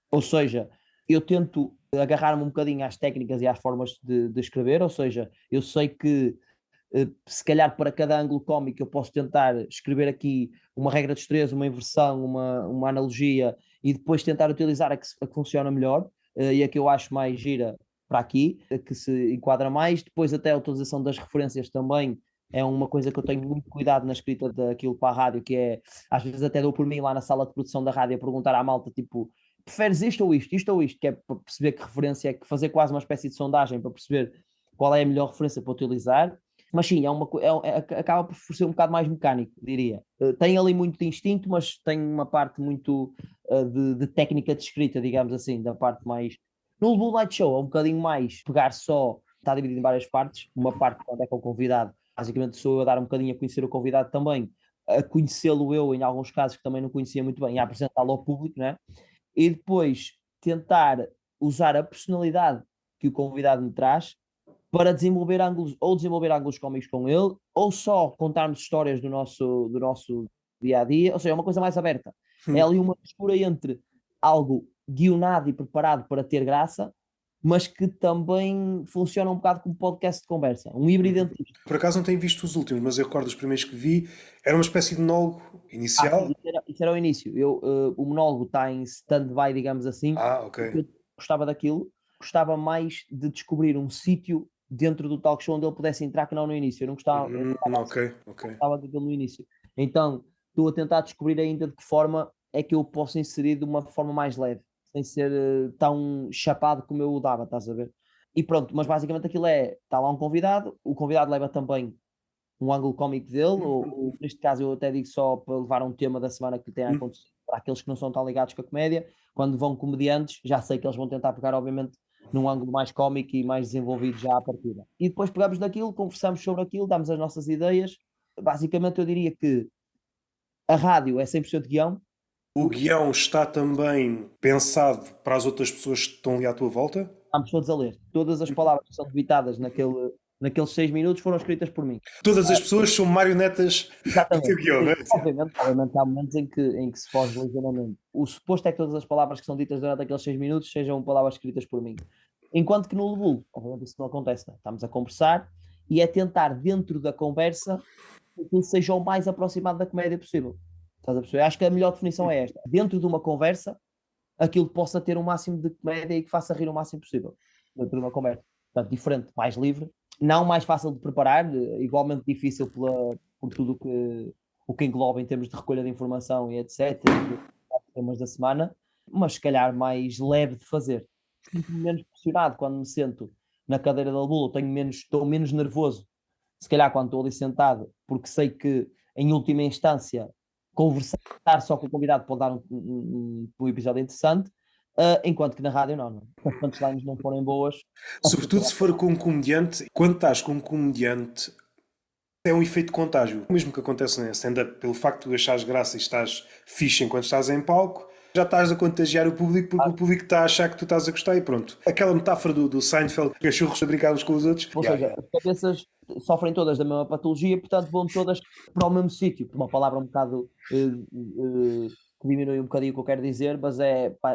Ou seja, eu tento agarrar-me um bocadinho às técnicas e às formas de escrever, ou seja, eu sei que se calhar para cada ângulo cómico eu posso tentar escrever aqui uma regra de três, uma inversão, uma analogia e depois tentar utilizar a que funciona melhor e a que eu acho mais gira para aqui, a que se enquadra mais. Depois até a utilização das referências também é uma coisa que eu tenho muito cuidado na escrita daquilo para a rádio, que é, às vezes até dou por mim lá na sala de produção da rádio a perguntar à malta, tipo, preferes isto ou isto, que é para perceber que referência é, que fazer quase uma espécie de sondagem para perceber qual é a melhor referência para utilizar. Mas sim, acaba por ser um bocado mais mecânico, diria. Tem ali muito de instinto, mas tem uma parte muito de técnica de escrita, digamos assim, da parte mais. No Blue Light Show é um bocadinho mais pegar só, está dividido em várias partes. Uma parte quando é com o convidado, basicamente sou eu a dar um bocadinho a conhecer o convidado também, a conhecê-lo eu, em alguns casos que também não conhecia muito bem, a apresentá-lo ao público, né? E depois tentar usar a personalidade que o convidado me traz para desenvolver ângulos cómicos com ele, ou só contarmos histórias do nosso dia a dia, ou seja, é uma coisa mais aberta. É Hum. ali uma mistura entre algo guionado e preparado para ter graça, mas que também funciona um bocado como podcast de conversa, um híbrido entre isto. Por acaso não tenho visto os últimos, mas eu recordo os primeiros que vi. Era uma espécie de monólogo Sim, inicial. isso era o início. O monólogo está em stand-by, digamos assim, Ah, ok. porque eu gostava daquilo, gostava mais de descobrir um sítio dentro do talk show onde ele pudesse entrar que não no início. Eu não estava Ok, ok. estava daquilo no início. Então, estou a tentar descobrir ainda de que forma é que eu posso inserir de uma forma mais leve, sem ser tão chapado como eu o dava, estás a ver? E pronto, mas basicamente aquilo está lá um convidado, o convidado leva também um ângulo cómico dele, ou neste caso eu até digo só para levar um tema da semana que lhe tenha Hum. acontecido, para aqueles que não são tão ligados com a comédia, quando vão comediantes, já sei que eles vão tentar pegar, obviamente, num ângulo mais cómico e mais desenvolvido já à partida. E depois pegamos daquilo, conversamos sobre aquilo, damos as nossas ideias. Basicamente eu diria que A rádio é 100% guião. O guião está também pensado para as outras pessoas que estão ali à tua volta? Estamos todos a ler. Todas as palavras que são debitadas naqueles 6 minutos foram escritas por mim. Todas as pessoas são marionetas do teu Exatamente. guião, não é? Obviamente há momentos em que se foge ligeiramente. O suposto é que todas as palavras que são ditas durante aqueles 6 minutos sejam palavras escritas por mim. Enquanto que no Lubulo, obviamente isso não acontece, né? Estamos a conversar e é tentar, dentro da conversa, que aquilo seja o mais aproximado da comédia possível. Estás a perceber? Acho que a melhor definição é esta. Dentro de uma conversa, aquilo que possa ter um máximo de comédia e que faça rir o máximo possível. Dentro de uma conversa. Portanto, diferente, mais livre. Não mais fácil de preparar, igualmente difícil por tudo o que engloba em termos de recolha de informação e etc. Temas da semana, mas se calhar mais leve de fazer. Sinto-me menos pressionado quando me sento na cadeira da bula, estou menos nervoso, se calhar quando estou ali sentado, porque sei que em última instância conversar só com o convidado pode dar um episódio interessante, enquanto que na rádio não. Se as punchlines não forem boas. Sobretudo se for com um comediante, quando estás com um comediante, é um efeito de contágio. O mesmo que acontece na stand-up, pelo facto de tu achares graça e estás fixe enquanto estás em palco, já estás a contagiar o público porque o público está a achar que tu estás a gostar e pronto. Aquela metáfora do Seinfeld, cachorros a brincar uns com os outros. Ou seja, as cabeças sofrem todas da mesma patologia, portanto vão todas para o mesmo sítio. Uma palavra um bocado que diminui um bocadinho o que eu quero dizer, mas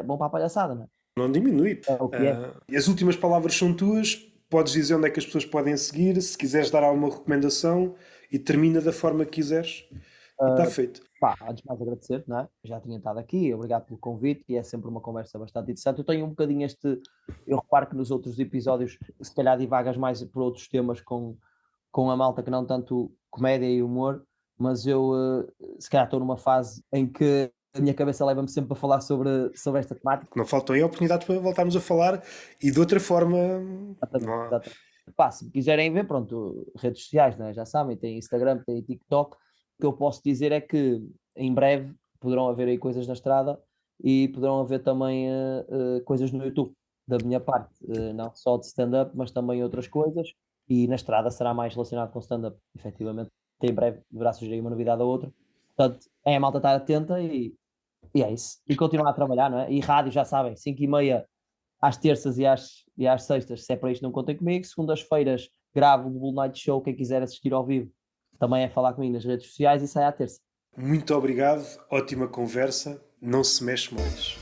vão para a palhaçada, não é? Não diminui. É o que é. E as últimas palavras são tuas, podes dizer onde é que as pessoas podem seguir, se quiseres dar alguma recomendação e termina da forma que quiseres e está feito. Pá, antes de mais agradecer, não é? Já tinha estado aqui, obrigado pelo convite e é sempre uma conversa bastante interessante. Eu tenho um bocadinho eu reparo que nos outros episódios se calhar divagas mais por outros temas com a malta que não tanto comédia e humor, mas eu se calhar estou numa fase em que a minha cabeça leva-me sempre a falar sobre esta temática. Não faltam aí oportunidades para voltarmos a falar e de outra forma. Exatamente, exatamente. Pá, se quiserem ver, pronto, redes sociais, né? Já sabem, tem Instagram, tem TikTok. O que eu posso dizer é que em breve poderão haver aí coisas na estrada e poderão haver também coisas no YouTube, da minha parte, não só de stand-up, mas também outras coisas. E na estrada será mais relacionado com stand-up, efetivamente. Em breve deverá surgir aí uma novidade ou outra. Portanto, é a malta estar atenta e é isso. E continuar a trabalhar, não é? E rádio, já sabem, 5h30 às terças e às sextas, se é para isto não contem comigo. Segundas-feiras gravo o Bull Night Show, quem quiser assistir ao vivo também é falar comigo nas redes sociais e sai à terça. Muito obrigado, ótima conversa, não se mexe mais.